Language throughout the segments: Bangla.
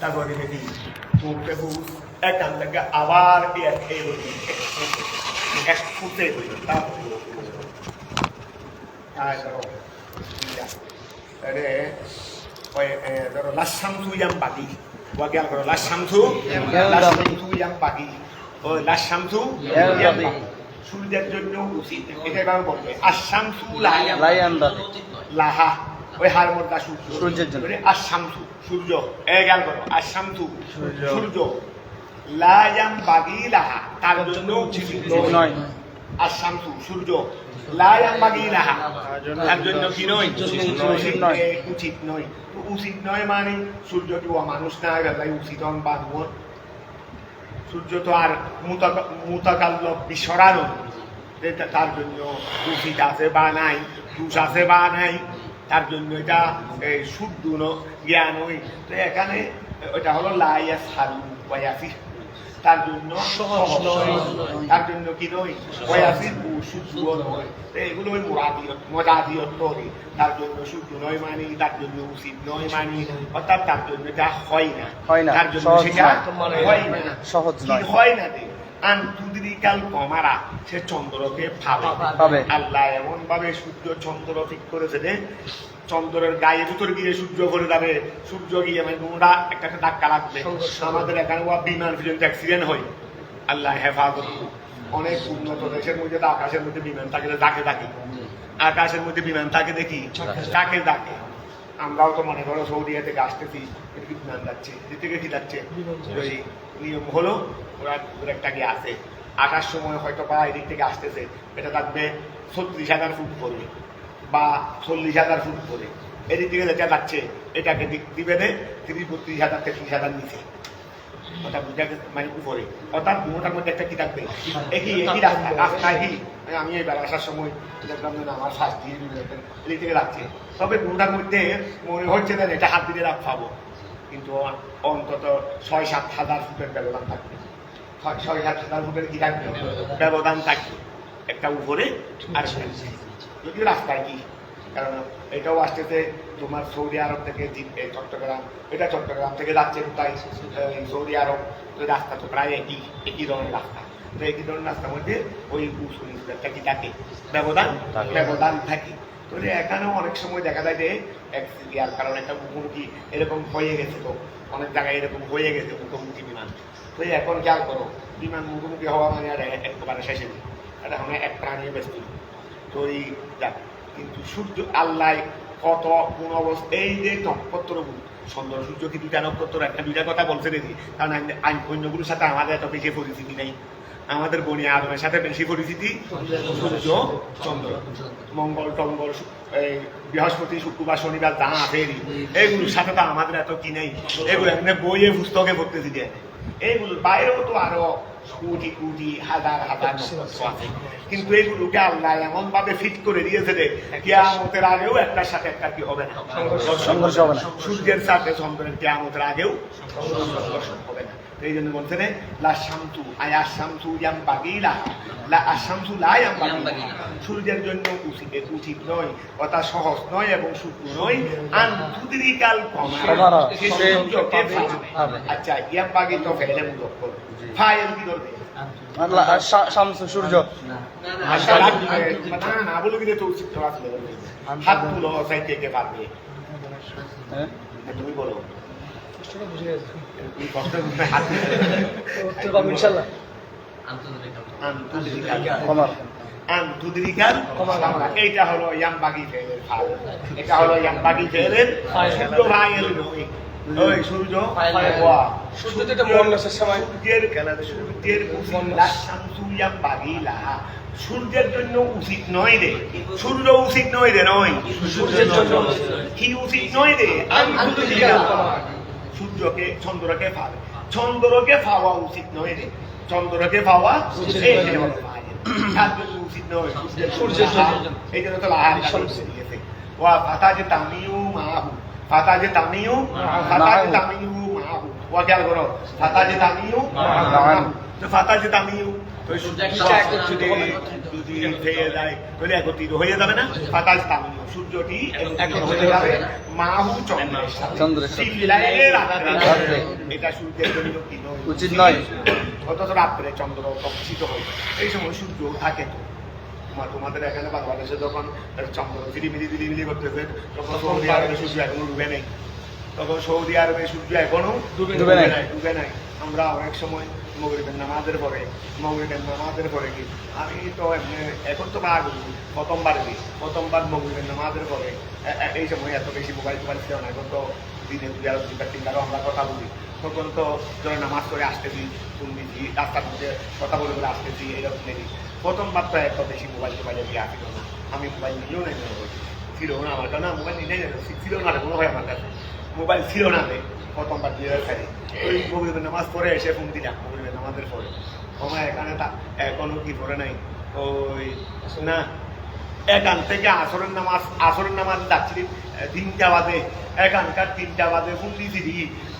তারপরে দেখি মুখে ফুস এখান থেকে আবার এক ফুটে হইল তারপরে ধরো লাসামসু ইয়াম পাখি ওয়াকিয়াল করো লাসামসু ইয়াম পাখি ও লাসামসু ইয়াম পাখি সূর্যের জন্য উচিত এটা এভাবে বলবে আসামসু লাহা ওই হার মধ্যে সূর্যের জন্য আসামসু সূর্য গেল করো আসামসু সূর্য লায়াম বাগি লাহা তার জন্য উচিত নয় আসামসু সূর্য লায়াম বাগি লাহা তার জন্য কি নয় উচিত নয় তো উচিত নয় মানে সূর্য কি মানুষ না বেলায় উচিত বাঁধব সূর্য তো আর মুতাকাল্ল বিসরানো তার জন্য উচিত আছে বা নাই দোষ আছে বা নাই তার জন্য এটা শুদ্ধ জ্ঞান ওই তো এখানে ওটা হলো লাইয়া সারু ওয়াসি তার জন্য সহজ নয় তার জন্য কি নয় ওয়াসি শুদ্ধ নয় তো এগুলো ওই মজাদিয়ত করে তার জন্য শুদ্ধ নয় মানি তার জন্য উচিত নয় মানি অর্থাৎ তার জন্য এটা হয় না তার জন্য সেটা হয় না সহজ নয় হয় না আন্তরিকাল কমারা সে চন্দ্রকে পাবে আল্লাহ এমন ভাবে সূর্য চন্দ্র ঠিক করেছে যে চন্দ্রের গায়ে ভিতর গিয়ে সূর্য করে যাবে সূর্য গিয়ে মানে নোংরা একটা ধাক্কা লাগবে আমাদের এখানে বিমান পর্যন্ত অ্যাক্সিডেন্ট হয় আল্লাহ হেফাজত অনেক উন্নত দেশের মধ্যে তো আকাশের মধ্যে বিমান থাকে ডাকে ডাকে আকাশের মধ্যে বিমান থাকে দেখি ডাকে ডাকে আমরাও তো মনে করো সৌদিয়া থেকে আসতেছি বিমান যাচ্ছে থেকে কি যাচ্ছে নিয়ম হলো ওরা একটা গিয়ে আছে আসার সময় হয়তো বা এদিক থেকে আসতেছে এটা থাকবে 36,000 ফুট করে বা 40,000 ফুট করে এদিক থেকে যেটা যাচ্ছে এটাকে দিবে 30-32,000 33,000 নিচে ওটা বুঝা মানে উপরে অর্থাৎ দুটার মধ্যে একটা কি থাকবে একই রাস্তা কি আমি এবার আসার সময় দেখলাম যে আমার শ্বাস দিয়ে এদিক থেকে যাচ্ছে তবে দুটার মধ্যে মনে হচ্ছে না এটা হাত দিয়ে পাবো কিন্তু অন্তত 6-7,000 ফুটের ব্যবধান থাকবে 6-7,000 ফুটের কি থাকবে ব্যবধান থাকবে একটা উপরে আর যদি রাস্তায় কি কারণ এটাও আসতেছে তোমার সৌদি আরব থেকে চট্টগ্রাম এটা চট্টগ্রাম থেকে যাচ্ছে তাই সৌদি আরব রাস্তা তো প্রায় একই ধরনের রাস্তা তো একই ধরনের রাস্তার মধ্যে ওই একটা কি থাকে ব্যবধান থাকে তো এখানেও অনেক সময় দেখা যায় যে ইয়ার কারণ একটা মুখোমুখি এরকম হয়ে গেছে তো অনেক জায়গায় এরকম হয়ে গেছে মুখোমুখি বিমান তো এখন খেয়াল করো বিমান মুখোমুখি হওয়া মানে আর একেবারে শেষে নেই এটা এখন এক প্রাণীয় ব্যস্ত তো এই দেখ কিন্তু সূর্য আল্লাহ কত কোন অবস্থা এই যে নক্ষত্র সুন্দর সূর্য কি দুটা নক্ষত্র একটা দুইটা কথা বলছে দেখি কারণ অন্যগুলোর সাথে আমাদের এত বেশি পরিচিতি নেই আমাদের বনি আদমের সাথে বেশি পরিচিতি সূর্য চন্দ্র মঙ্গল টঙ্গল বৃহস্পতি শুক্রবার শনিবার যা আছে এইগুলোর সাথে তো আমাদের এত কি নেই এগুলো এমনি বইয়ে পুস্তকে পড়তেছি যে এইগুলোর বাইরেও তো আরো কোটি কোটি হাজার হাজার নক্ষত্র আছে কিন্তু এগুলোকে আল্লাহ এমন ভাবে ফিট করে দিয়েছে যে কিয়ামতের আগেও একটার সাথে একটা কি হবে না সংঘর্ষ হবে না সূর্যের সাথে চন্দ্রের কিয়ামতের আগেও সংঘর্ষ হবে না এই জন্য বলছে রে লা শামসু আয়া শামসু ইয়াম বাগিলা লা আশামসু লা ইয়াম বাগিলা সূর্যের জন্য উচিত নয় অর্থাৎ সহজ নয় এবং শুদ্ধ নয় আনতুদরিকাল কমারা সূর্যকে পাবে আচ্ছা ইয়াম বাগি তো ফেলে মুদক্কর ফাইল কি করবে আল্লাহ শামসু সূর্য না বলে দিলে তো উচিত আছে হাত তুলো সাইতে কে পারবে হ্যাঁ তুমি বলো এইটা হলো ইয়ামবাগি ফেলের ফাল এটা হলো ইয়ামবাগি ফেলের সূর্য ভাইয়ের নয় ওই সূর্য সূর্য যেটা মন্নাসের সময় সূর্যের শামসু ইয়ামবাগি লাহা সূর্যের জন্য উচিত নয় রে সূর্য উচিত নয় রে নয় সূর্যের জন্য কি উচিত নয় রে সূর্যকে চন্দ্রকে পাওয়া উচিত নয় রে চন্দ্রকে পাওয়া উচিত নয় সূর্যের জন্য এই জন্য তো দিয়েছে ওয়া ফাতা যে তামিউ মাহু ফাতা যে তামিউ ওয়া খেয়াল করো ফাতা যে তামিউ তো ফাতা যে তামিউ ওই সূর্যটা একত্রিত যদি থেকে যায় তাহলে একত্রিত হয়ে যাবে না ফাতাজ তামিল সূর্যটি একত্রিত হয়ে যাবে মাহু চন্দ্রের সাথে এটা সূর্যের জন্য কি উচিত নয় অথচ রাত্রে চন্দ্র প্রকাশিত হয় এই সময় সূর্য থাকে তো তোমাদের এখানে বাংলাদেশে যখন চন্দ্র ঝিলিমিলি করতেছে তখন সৌদি আরবে সূর্য এখনো ডুবে নেই তখন সৌদি আরবে সূর্য এখনো ডুবে নাই আমরা অনেক সময় মগরিবের নামাজের পরে কি আমি তো এখন তো বা প্রথমবার মগরিবের নামাজের পরে এই সময় এত বেশি মোবাইল ছিল না এখন তো দিনে 2-3 আমরা কথা বলি তখন তো ধরে নামাজ করে আসতেছি শুনতেছি রাস্তার মধ্যে কথা বলে আসতেছি এরকম নেই প্রথমবার তো এত বেশি মোবাইলে দিয়ে আসিল না আমি মোবাইল নিয়েও নাই ছিল না আমার কাছে মোবাইল নিয়ে ছিল না কোনো হয় আমার কাছে মোবাইল ছিল না প্রথমবার দিয়ে খাই ওই মগরিবের নামাজ পরে এসে ফোন দিলাম মগরিবের নামাজের পরে আমার এখানে এখনো কি পড়ে নাই ওই না এখান থেকে আসরের নামাজ যাচ্ছিলি 3টা বাজে এখানকার 3টা বাজে ফোন দিয়েছিলি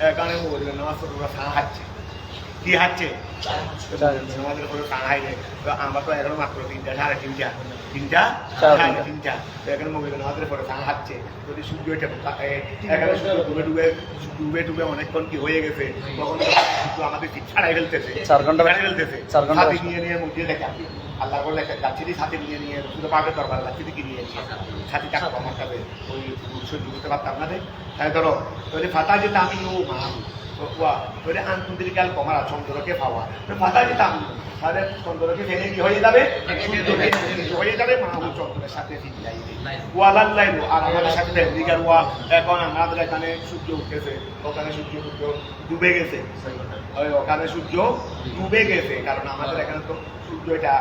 এখানে মগরিবের নামাজ পড়ে ওরা চা হাঁটছে কি হাঁটছে আমাদের কোনো চা হাইলে তো আমরা তো এখনো মাত্র 3টা 3:30 এখানে মগরিবের নামাজের পরে চা হাঁটছে যদি সূর্য এখানে ডুবে অনেকক্ষণ কি হয়ে গেছে তখন কিন্তু আমাদের ঠিক ছাড়াই ফেলতেছে 4 ঘন্টা সাথে নিয়ে মুটিয়ে দেখা আল্লাহ বলে যাচ্ছিলি সাথে নিয়ে শুধু পাবে দরবার যাচ্ছিলি কি নিয়ে সাথে টাকা আমার কাছে ওই সহ্য করতে পারতাম না তাই ধরো তাহলে ফাতা যেতে আমি ও মা ধরে আন্তরিকাল কমারা চন্দ্রকে পাওয়া ফাতা যেতে আমি তাহলে চন্দ্রকে ফেলে কি হয়ে যাবে মাহু চন্দ্রের সাথে ওয়ালাল্লাইল আর আমাদের সাথে এখন আমাদের এখানে সূর্য উঠতেছে ওখানে সূর্য ডুবে গেছে ওখানে সূর্য ডুবে গেছে কারণ আমাদের এখানে তো সূর্য এটা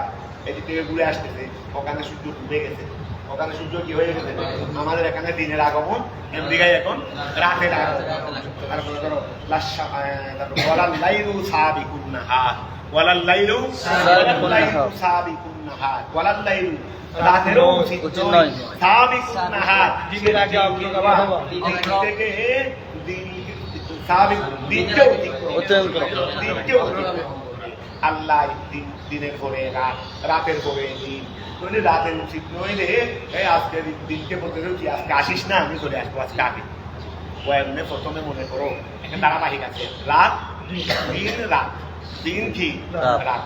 এদিক থেকে ঘুরে আসতেছে ওখানে সূর্য ডুবে গেছে ওখানে সূর্য কি হয়ে গেছে আমাদের এখানে দিনের আগমন আমেরিকায় এখন রাতের আগমন তারপরে ধরো ওয়ালাল্লাইলু সাবিকুন নাহার ওয়ালাল্লাইলু সাবিকুন নাহার ওয়ালাল্লাইলু রাতেরও উচিত নয় সাবিকুন নাহার দিনের আগে থেকে আল্লাহ দিনের পরে রাতের পরে দিন মানে রাতের উচিত নইলে আজকে দিনকে বলতে কি আজকে আসিস না আমি চলে আসবো আজকে আগে ও এমনি প্রথমে মনে করো একটা ধারাবাহিক আছে রাত দিন কি রাত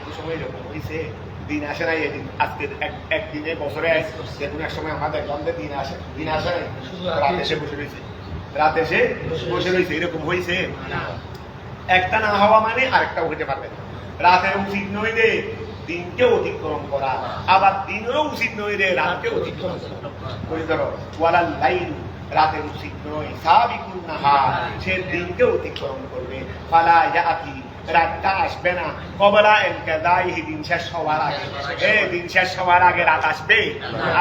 ওই সময় এরকম হয়েছে দিন আসে নাই এদিন আজকে একদিনে বছরে যে কোনো এক সময় আমাদের গন্ধে দিন আসে নাই রাত এসে বসে রয়েছে এরকম হয়েছে একটা না হওয়া মানে আরেকটা হইতে পারবে না রাতের উচিত নইলে দিনকে অতিক্রম করা আবার দিনেরও উচিত নইলে রাতকে অতিক্রম করা ধরো ওয়ালাল্লাইল রাতের উচিত নয় সাবিকুন নাহার সে দিনকে অতিক্রম করবে ফালা ইয়াতি রাতটা আসবে না কবলা ইনকাদাইহি দিন শেষ হওয়ার আগে দিন শেষ হওয়ার আগে রাত আসবে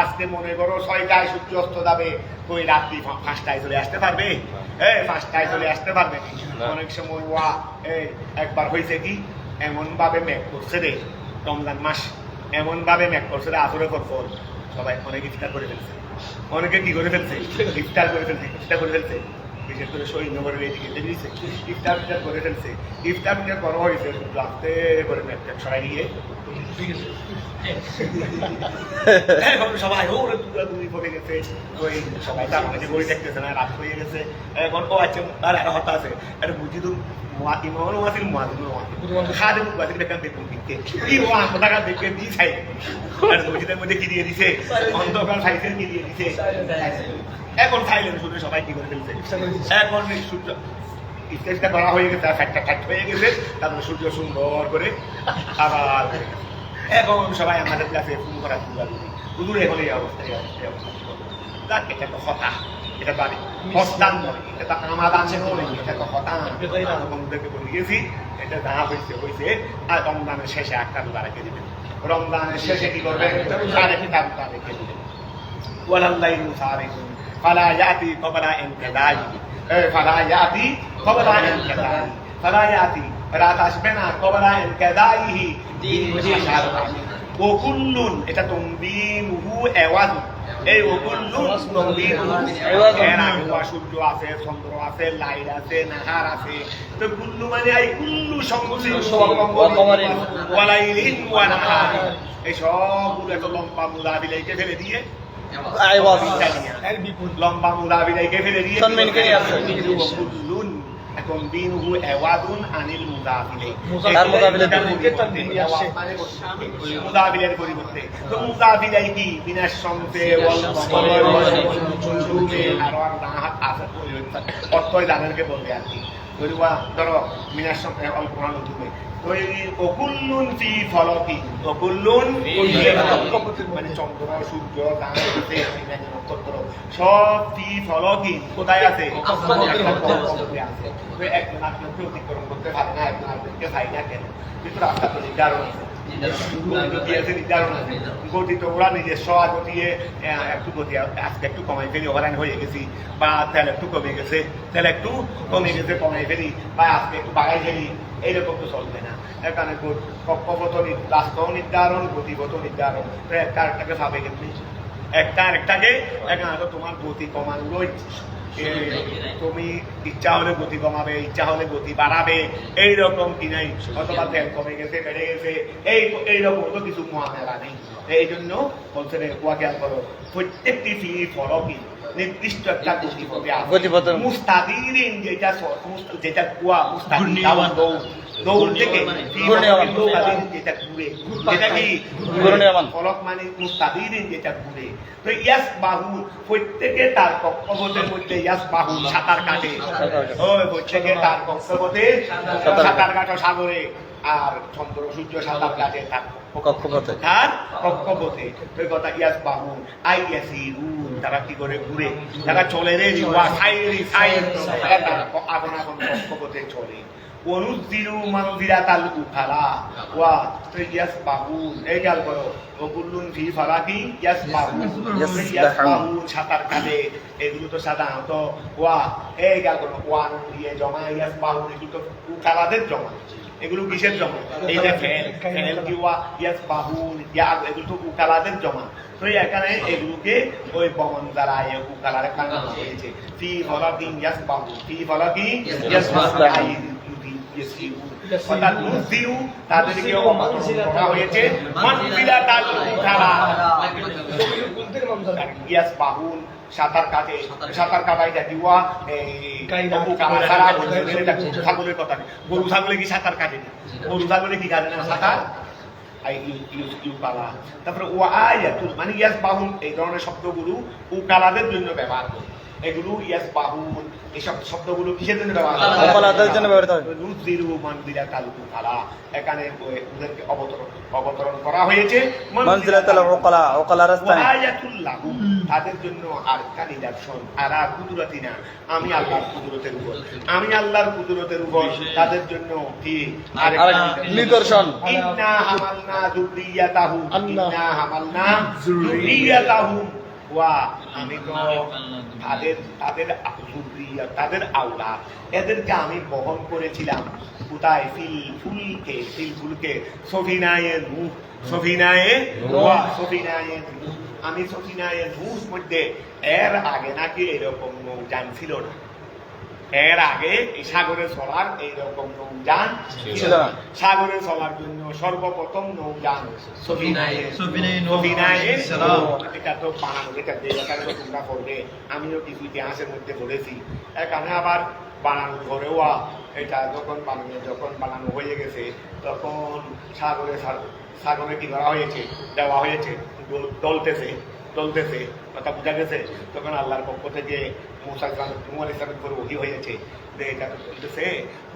আজকে মনে করো 6টায় সূর্য অস্ত যাবে ওই রাত্রি 5টায় চলে আসতে পারবে 5টায় চলে আসতে পারবে অনেক সময় একবার হয়েছে কি এমন ভাবে মেঘ করছে রে রমজান মাস এমন ভাবে মেঘ করছে রে আসরের পর সবাই অনেকে ইফতার করে ফেলছে অনেকে কি করে ফেলছে ইফতার করে ফেলছে বিশেষ করে শহীদনগরের এইদিকে দিয়েছে ইফতার করে ফেলছে ইফতার করা হয়েছে রাস্তে করে মেঘটা সরাই নিয়ে এখন সবাই দূরাদূরি পড়ে গেছে ওই সবাই তার মাঝে বই দেখতেছে না রাত হয়ে গেছে এখন ও আছে আর একটা হতা আছে একটা বুঝি তো মধ্যে কি দিয়ে দিছে অন্ধকার সাইকেল কি দিয়ে দিছে এখন সাইলেন্ট শুনে সবাই কি করে ফেলছে এখন সূর্য স্টেজটা করা হয়ে গেছে ফ্যাক্টটা ফ্যাক্ট হয়ে গেছে তারপরে সূর্য সুন্দর করে আবার এখন সবাই আমাদের কাছে ফোন করা দুদূর এখন এই অবস্থায় এটা তো হতা এটা বাড়ি হস্তান নয় এটা তো আমাদান নয় এটা তো হতা বন্ধুদেরকে বলে গিয়েছি এটা যা হয়েছে আর রমজানের শেষে একটা রোজা রেখে দিবেন রমজানের শেষে কি করবেন আরেকটা রোজা রেখে দিবেন ওয়ালাল্লাইলু সাবিকুন ফালা ইয়াতি কবলা ইনকাদাইহি ফালা ইয়াতি রাত আসবে না কবলা ইনকাদাইহি দিন শেষ ও কুল্লুন এটা তুমবিনুহু আওয়াজ এই ওকুল্লু এর আগে সূর্য আছে, চন্দ্র আছে, লাইট আছে, নাহার আছে। তো কুল্লু মানে এই কুল্লু ওয়ালাইলিন ওয়া নাহার, এই সবগুলো এত লম্বা মুদাবিলাইকে ফেলে দিয়ে লম্বা মুদাবিলাইকে ফেলে দিয়ে কুল্লুন এখন দিনহু এওয়াদুন আনিল মুদাবিলাই, মুদাবিলাইয়ের পরিবর্তে। তো মুদাবিলাই কি বিনাশ সম্পে অর্থই জানেনকে বলবে আর কি। ধরো বিনাশ সম্পে অল্প তুমি অকুল্লুন ফি ফলকি, অকুল্লুন মানে চন্দ্র, সূর্য, নক্ষত্র সব ফি ফলকি কোথায় আছে? একজন আপনাকে অতিক্রম করতে পারে না, একজন আপনাকে পাই না কেন? কিন্তু রাস্তা তো নির্ধারণ আছে, নির্ধারণ আছে। গতি তো ওরা নিজস্ব গতিয়ে একটু গতি আজকে একটু কমাই ফেলি, ওভারাইন হয়ে গেছি, বা তেল একটু কমে গেছে, কমাই ফেলি, বা আজকে একটু বাড়াই ফেলি, এইরকম তো চলবে না। এখানে কক্ষপথ রাস্তাও নির্ধারণ, গতিপথ নির্ধারণ। একটা আরেকটাকে ভাবে কিন্তু একটা আরেকটাকে, এখানে তো তোমার গতি কমানোই, তুমি ইচ্ছা হলে গতি কমাবে, ইচ্ছা হলে গতি বাড়াবে, এইরকম কি নাই। অথবা তেল কমে গেছে, বেড়ে গেছে, এইরকম তো কিছু মহামেলা নেই। এই জন্য বলছে খেয়াল করো, প্রত্যেকটি ফি ফলকি নির্দিষ্ট একটা গতিপথে মুস্তাদিরিন, যেটা কুয়া মুস্তাদির দৌড় থেকে যেটা ঘুরে, যেটা কি ফলক মানে মুস্তাদিরিন যেটা ঘুরে। তো ইয়াস বাহু প্রত্যেকে তার কক্ষপথের মধ্যে ইয়াস বাহু সাঁতার কাটে, প্রত্যেকে তার কক্ষপথে সাঁতার কাটো সাগরে, আর চন্দ্র সূর্য সাঁতার কাটে তার কক্ষপথে। ওই কথা ইয়াস বাহু তারা কি করে ঘুরে, তারা চলে রে আপন আপন কক্ষপথে চলে। অনুজিরু মানজিরাতাল উখালা ওয়া ইয়াসবাহুন, এই খেয়াল করো, ওকুল্লুন ফি ফালাকি ইয়াসবাহুন সাঁতার কাটে। এগুলো তো সাধারণত ওয়া, এই খেয়াল করো, ওয়ান দিয়ে জমা, ইয়াসবাহুন এগুলো তো উখালাদের জমা। এগুলো কিসের জমা? এই যে ফেল কি ওয়া ইয়াসবাহুন, এগুলো তো উখালাদের জমা। তো এখানে এগুলোকে ওই বমন দ্বারা উখালারে বানানো হয়েছে। ফি ফালাকি ইয়াসবাহুন, ফি ফালাকি ইয়াসবাহুন, অর্থাৎ মুসদিউ তাদেরকে করা হয়েছে মানজিলাতাল উখালা। ইয়াসবাহুন সাঁতার কাটে, সাঁতার কাটাই দিওয়া ছাগলের কথা। গরু ছাগলে কি সাঁতার কাটেনি? গরু ছাগলে কি কাটে না সাঁতার? তারপরে ওয়ায়াতুল মানে ইয়াসবাহুন, এই ধরনের শব্দগুলো উকালাদের জন্য ব্যবহার করে। এগুলো ইয়াসবাহুন এইসব শব্দগুলো কিসের জন্য ব্যবহার হয়? নুযিরু মানজিলাতাল উকালা, এখানে ওদেরকে অবতরণ করা হয়েছে মানজিলাতাল উকালা, উকালার স্থানে। ওয়ায়াতুল লাহুম, তাদের জন্য আরেকটা নিদর্শন, আরা কুদরতিনা, আমি আল্লাহর কুদরতের উপর, আমি আল্লাহর কুদরতের উপর তাদের জন্য কি আরেকটা নিদর্শন। ইন্না হামালনা যুররিয়াতাহুম, ইন্না হামালনা যুররিয়াতাহুম ওয়া, আমি তো তাদের আওলা এদেরকে আমি বহন করেছিলাম কোথায়? ফুলকে সফিনায়ে নূহ, সফিনায়ে ওয়া সফিনায়ে নূহ, আমি সফিনায়ে নূহ মধ্যে। এর আগে নাকি এরকম নৌযান ছিল না, এর আগে এই সাগরে চলার এইরকম নৌযান ছিল না। সাগরে চলার জন্য সর্বপ্রথম নৌযান সফিনায়ে এটা তো বানানো, যেটা তোমরা করবে, আমিও কিছু ইতিহাসের মধ্যে বলেছি। এখানে আবার বানানোর পরেও এটা যখন বানানো হয়ে গেছে, তখন সাগরে কি করা হয়েছে? দেওয়া হয়েছে, চলতেছে, কথা বোঝা গেছে। তখন আল্লাহর পক্ষ থেকে মুসা ইসলামের উপর ওহী হয়েছে যে এটা তো চলতেছে,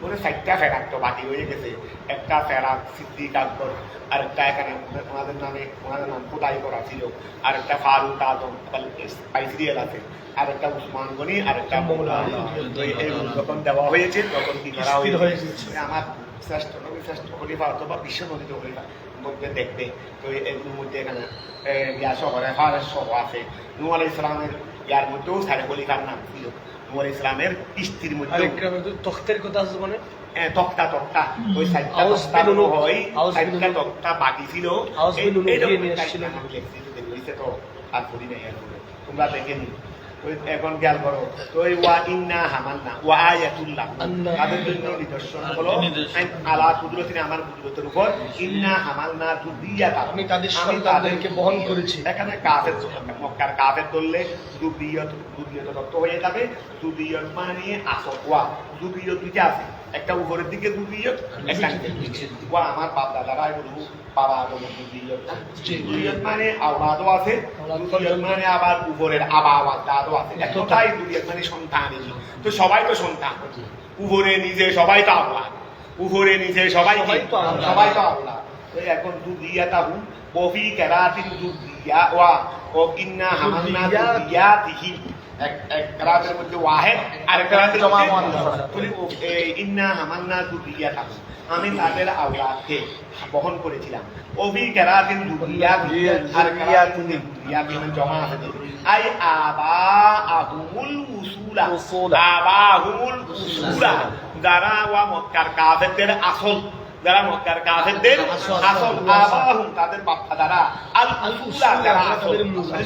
বলে 4টা ফেরাক তো বাকি হয়ে গেছে। একটা ফেরাক সিদ্দিক আকবর, আরেকটা এখানে ওনাদের নাম খোদাই করা ছিল, আরেকটা ফারুক আজম আইসিরিয়াল আছে, আরেকটা উসমান গনি, আরেকটা যখন দেওয়া হয়েছে তখন কি করা হয়েছে? আমার শ্রেষ্ঠ খলিফা অথবা বিশ্ব নদীত খলিফা মধ্যে দেখবে। তো এগুলোর মধ্যে এখানে শহরে ফারেস সহ আছে। নূহ আলাইহিস সালামের ইয়ার মধ্যেও সারে খলিফার নাম ছিল। নূহ আলাইহিস সালামের কিস্তির মধ্যে তখতের কথা আছে, মানে তক্তা ওই 4টা তক্তা বাকি ছিল। তো আর করি নাই। তোমরা দেখে নি। এখন খেয়াল করো তো ওয়া ইন্না হামালনা ওয়া আয়াতুল্লাহ তাদের জন্য নিদর্শন হলো আলা কুদরতিন আমার কুদরতের উপর ইন্না হামালনা যুররিয়াতা আমি তাদের সন্তানদেরকে বহন করেছি। এখানে কাফের মক্কার কাফের ধরলে যুররিয়ত তত্ত্ব হয়ে যাবে। যুররিয়ত মানে আসল ওয়া যুররিয়ত দুইটা আছে, একটা উপরের দিকে যুররিয়ত, একটা নিচের দিকে। ওয়া আমার বাপ দাদারা বলবো বাবা বলবো যুররিয়ত। যুররিয়ত মানে আওলাদও আছে, যুররিয়ত মানে আবার উপরের আওলাদও আছে। একটাই যুররিয়ত মানে সন্তান। তো সবাই তো সন্তান, উপরে নিচে সবাই তো আওলাদ, উপরে নিচে সবাই তো আওলাদ। তো এখন যুররিয়াতাহু ওফি কেরাতিন যুররিয়া ওয়া ও ইন্না হামালনা যুররিয়াতিহি এক কেরাতের মধ্যে ওয়াহিদ আর কেরাতের জমা ইন্না হামালনা যুররিয়াতাহু আমি তাদের আওলাদকে বহন করেছিলাম। ওফি কেরাতিন যুররিয়াতিহি আর কেরাতিন যুররিয়াতিহি জমা আছে আই আবাহুমুল উসুলা আবাহুমুল উসুলা যারা ওয়া মক্কার কাফেরদের আসল, যারা মক্কার কাফেরদের আসল আবাহুম তাদের বাপ্পা দ্বারা আল উসুলা যারা আসল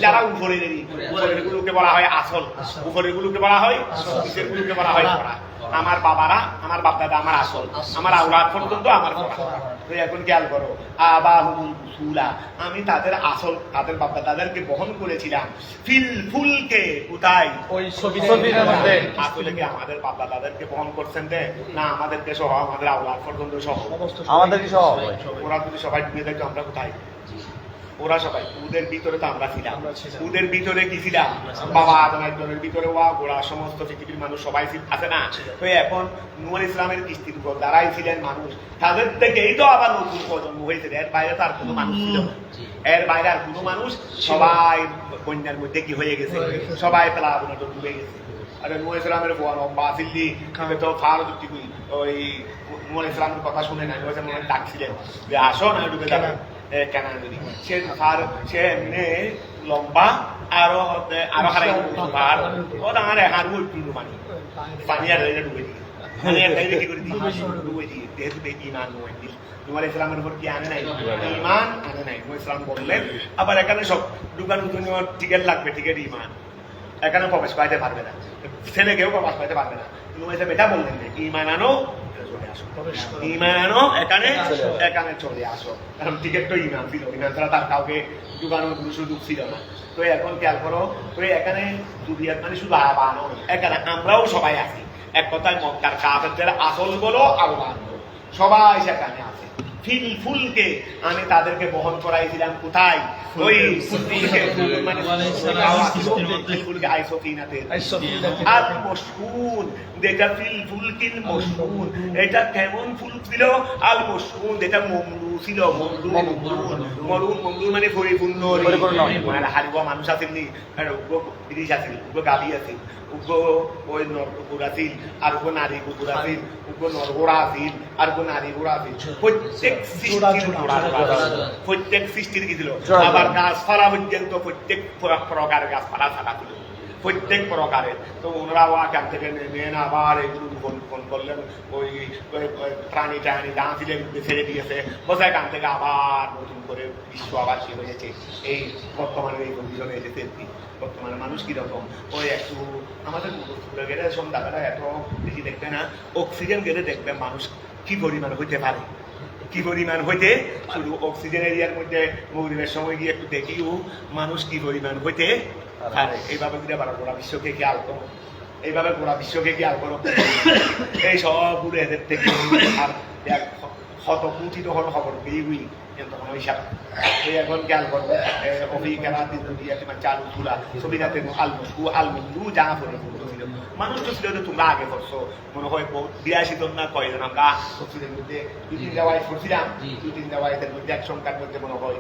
যারা উপরের গুলোকে বলা হয় আসল, উপরের গুলোকে বলা হয় নিচের গুলোকে বলা হয় পড়া। আমার বাবারা আমার বাপ দাদা আমার আসল, আমার আওলাদ পর্যন্ত আমার পড়া। তো এখন খেয়াল করো আবাহুমুল উসুলা আমি তাদের আসল তাদের বাপ দাদাদেরকে বহন করেছিলাম ফিল ফুলকে কোথায় ওই সফিনের মধ্যে। আসলে কি আমাদের বাপ দাদাদেরকে বহন করছেন রে না আমাদেরকে সহ আমাদের আওলাদ পর্যন্ত সহ আমাদেরকে সহ ওরা যদি সবাই ডুবে থাকতো আমরা কোথায়? ওরা সবাই ওদের ভিতরে তো আমরা ছিলাম। ওদের ভিতরে কি ছিলাম? বাবা আদম একজনের ভিতরে ওরা সমস্ত পৃথিবীর মানুষ সবাই আছে না। তো এখন নূহ ইসলামের কিস্তির উপর যারাই ছিলেন মানুষ তাদের থেকেই তো আবার নতুন প্রজন্ম হয়েছে। এর বাইরে তো আর কোনো মানুষ ছিল না, এর বাইরে আর কোনো মানুষ সবাই বন্যার মধ্যে কি হয়ে গেছে, সবাই প্লাবনে ডুবে গেছে। আরে নূহ ইসলামের বাসিল্লি তো ফার ওই নূহ ইসলামের কথা শুনে না ডাকছিলেন যে আসো না ডুবে যাবে কেনা নদী। সে এমনি লম্বা আরো হারাই পাহাড় ও আমার হারু একটু পানি আর ডুবে দিয়ে কি করে ডুবে দিয়ে যেহেতু ইমান নূহ ইসলামের উপর কি আনে নাই, ইমান আনে নাই। নূহ ইসলাম বললেন আবার এখানে সব ঢুকানোর জন্য টিকিট লাগবে, টিকিট ইমান এখানে প্রবেশ পাইতে পারবে না, ছেলে কেউ প্রবেশ পাইতে পারবে না। নূহ ইসলাম এটা বললেন যে ইমান আনো ইমান আনো এখানে চলে আসো, কারণ টিকিট তো ইমান ছিল, ইমান ছাড়া তার কাউকে ঢুকানোর কোনো সুযোগ ছিল না। তো এখন খেয়াল করো তো এখানে যুরিয়াত মানে শুধু আবানো, এখানে আমরাও সবাই আছি। এক কথায় মক্কার কাফেরদের আসল বলো আওলাদ বলো সবাই সেখানে আছে। ফিল ফুলকে আমি তাদেরকে বহন করাইছিলাম কোথায়? ওই ফুলকে মানে ফুলকে আইসফিনাতে আর মশহুন যেটা ফিল ফুলকিল মশহুন এটা কেমন ফুল ছিল? আল মশহুন যেটা মমলু ছিল, মমলু মানে পরিপূর্ণ মানে হারিবা মানুষ আসেননি, ব্রিজ আছিল, গাড়ি আছিল, ওই নর কুকুর আছিল, আর নারী কুকুর আছিল, নরগোড়া আছিল, আর নারী ঘোড়া আছিল। প্রত্যেক সৃষ্টির কি ছিল? আবার গাছপালা পর্যন্ত প্রত্যেক প্রকারের গাছপালা থাকা ছিল, প্রত্যেক প্রকারের। তো ওনারাও আগান থেকে নেন আবার এগুলো ফোন করলেন, ওই প্রাণী টাণী যা ছিলেন ছেড়ে দিয়েছে, বোঝায় গান থেকে আবার নতুন করে বিশ্ব আবার কি হয়েছে। এই বর্তমানে এই কন্ডিশনে এসেছে। বর্তমানে মানুষ কিরকম ওই একটু আমাদের গেলে সন্ধ্যাবেলা এত বেশি দেখবে না, অক্সিজেন গেলে দেখবে মানুষ কি পরিমাণ হইতে পারে, কি পরিমাণ হইতে শুধু অক্সিজেন এরিয়ার মধ্যে মৌরিবের সময় গিয়ে একটু দেখিও মানুষ কি পরিমাণ হইতে পারে। এইভাবে ঘুরে আবার গোড়া বিশ্বকে খেয়াল করো, এইভাবে গোড়া বিশ্বকে খেয়াল করো। এই সবগুলো এদের থেকে আর শত কুচিত হল খবর পেয়েই কিন্তু হিসাব এই এখন খেয়াল করবো অভিজ্ঞান চালু তুলা ছবিটাতে আলমু যা করে ছিল। মানুষ তো ছিল যে তোমরা আগে করছো মনে হয় 82 জন না কয়জন আমরা অক্সিজেনের মধ্যে 2-3 ওয়াইজ করছিলাম, 2-3 ওয়াইজের মধ্যে এক সংখ্যার মধ্যে মনে হয়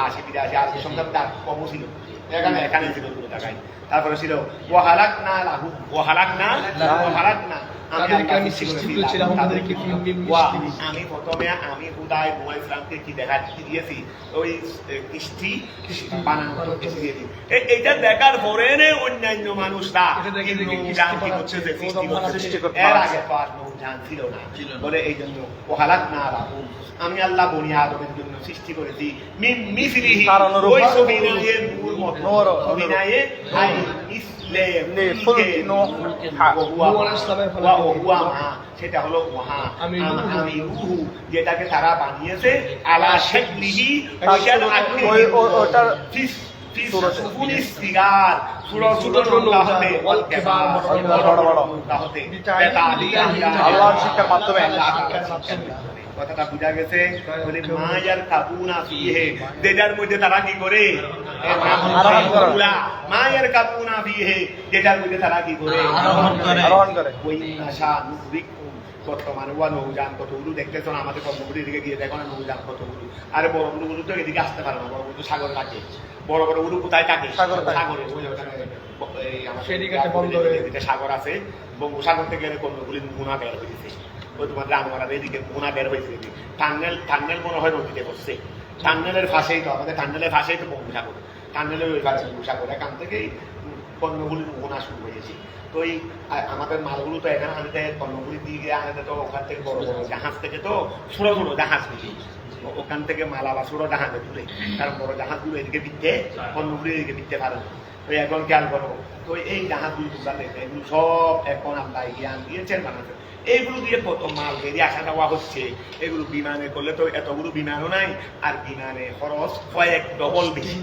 80-82 সংখ্যার তার কমও ছিল। এখানে ছিল 2 টাকায়। তারপরে ছিল ওয়াহালাক না তাদেরকে আমি সৃষ্টি করেছিলাম, তাদেরকে আমি প্রথমে আমি হুদায় নোয়া ইসলামকে কি দিয়েছি ওই কৃষ্টি বানানো দিয়েছি। এইটা দেখার পরে অন্যান্য মানুষরা এর আগে তো আর নৌযান ছিল না বলে এই জন্য ওহালাক না রাখুন, আমি আল্লাহ বনি আদমের জন্য সৃষ্টি করেছি মিসলিহি ওই সবিনায়ের নূর মত সবিনায়ে আই মিসলে ফুলকি নূহ ওয়া মা, সেটা হলো ওহা আমি রূহু, যেটাকে তারা বানিয়েছে আলা শাকলিহি ওটার আল্লাহর শিক্ষার মাধ্যমে কথাটা বুঝা গেছে। মায়ার কাবুনা ফিহে, যেটার মধ্যে তারা কি করে মায়ের কাবুনা ফিহে, যেটার মধ্যে তারা কি করে আরোহণ করে। ওই আশা নুরিক বর্তমানে ওয়া নৌযান কতগুলো দেখতেছো না, আমাদের কর্মগুলির দিকে গিয়ে দেখো না নৌযান কতগুলো। আরে বড় বড় তো এদিকে আসতে পারে না, বড় বড় সাগর থাকে, বড় বড় উলু কোথায় থাকে সাগরে। সাগর আছে, বঙ্গোসাগর থেকে কর্মগুলি মোহনা বের হয়েছে, ওই তোমার জানোয়ার এদিকে মোহনা বের হয়েছে। টান্নেল মনে হয় নদীতে করছে, টান্নেলের ফাঁসেই তো আমাদের টান্নেলের ফাঁসেই তো বঙ্গোসাগর, টান্নেলের ওই পাশে বঙ্গোসাগর, এখান থেকেই পণ্যগুলির মোহনা শুরু হয়েছে। তো এই আমাদের মালগুলো তো এখানে আনতে পণ্যগুলি দিয়ে গিয়ে আনতে তো ওখান থেকে বড় বড় জাহাজ থেকে তো ছোট ছোট জাহাজ বুঝি, ওখান থেকে মালা বা ছোট জাহাজে তুলে, কারণ বড় জাহাজগুলো এদিকে বিকতে পণ্যগুলি এদিকে বিকতে পারে না। তো এখন খেয়াল করো, তো এই জাহাজগুলি তোমরা দেখবে এগুলো সব এখন আমরা জ্ঞান দিয়েছেন বানাতে, এইগুলো দিয়ে কত মাল বেরিয়ে আসা যাওয়া হচ্ছে। এগুলো বিমানে করলে তো এতগুলো বিমানও নাই, আর বিমানে খরচ কয়েক ডবল বেশি,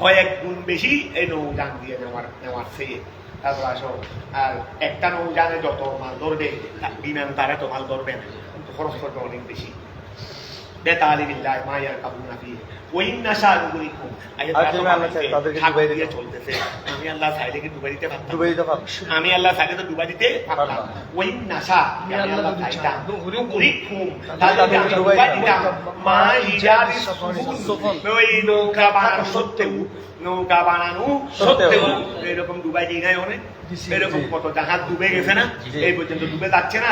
কয়েক গুণ বেশি এই নৌযান দিয়ে নেওয়ার চেয়ে। তারপর আসো, আর একটা নৌযানে যত মাল ধরবে বিমান তারা তো মাল ধরবে না, কিন্তু খরচ করবে অনেক বেশি। বেতালিবিল্লাহ মায়ার কাবুনা ফিহে ওয়া ইন্না শানুরিকুম, চলতেছে আমি আল্লাহ চাইলে কি ডুবাই দিতে পারতাম, আমি আল্লাহ চাইলে তো ডুবাই দিতে পারতাম। ওয়া ইন্না শা আমি আল্লাহ চাইতাম নুরিকুম, তাদেরকে আমি ডুবাই দিতাম মা ইজাদিস সুফুন, ওই নৌকা বানানো সত্ত্বেও, নৌকা বানানো সত্ত্বেও এরকম ডুবাই দিই নাই অনেক, এরকম কত জাহাজ ডুবে গেছে না, এই পর্যন্ত ডুবে যাচ্ছে না।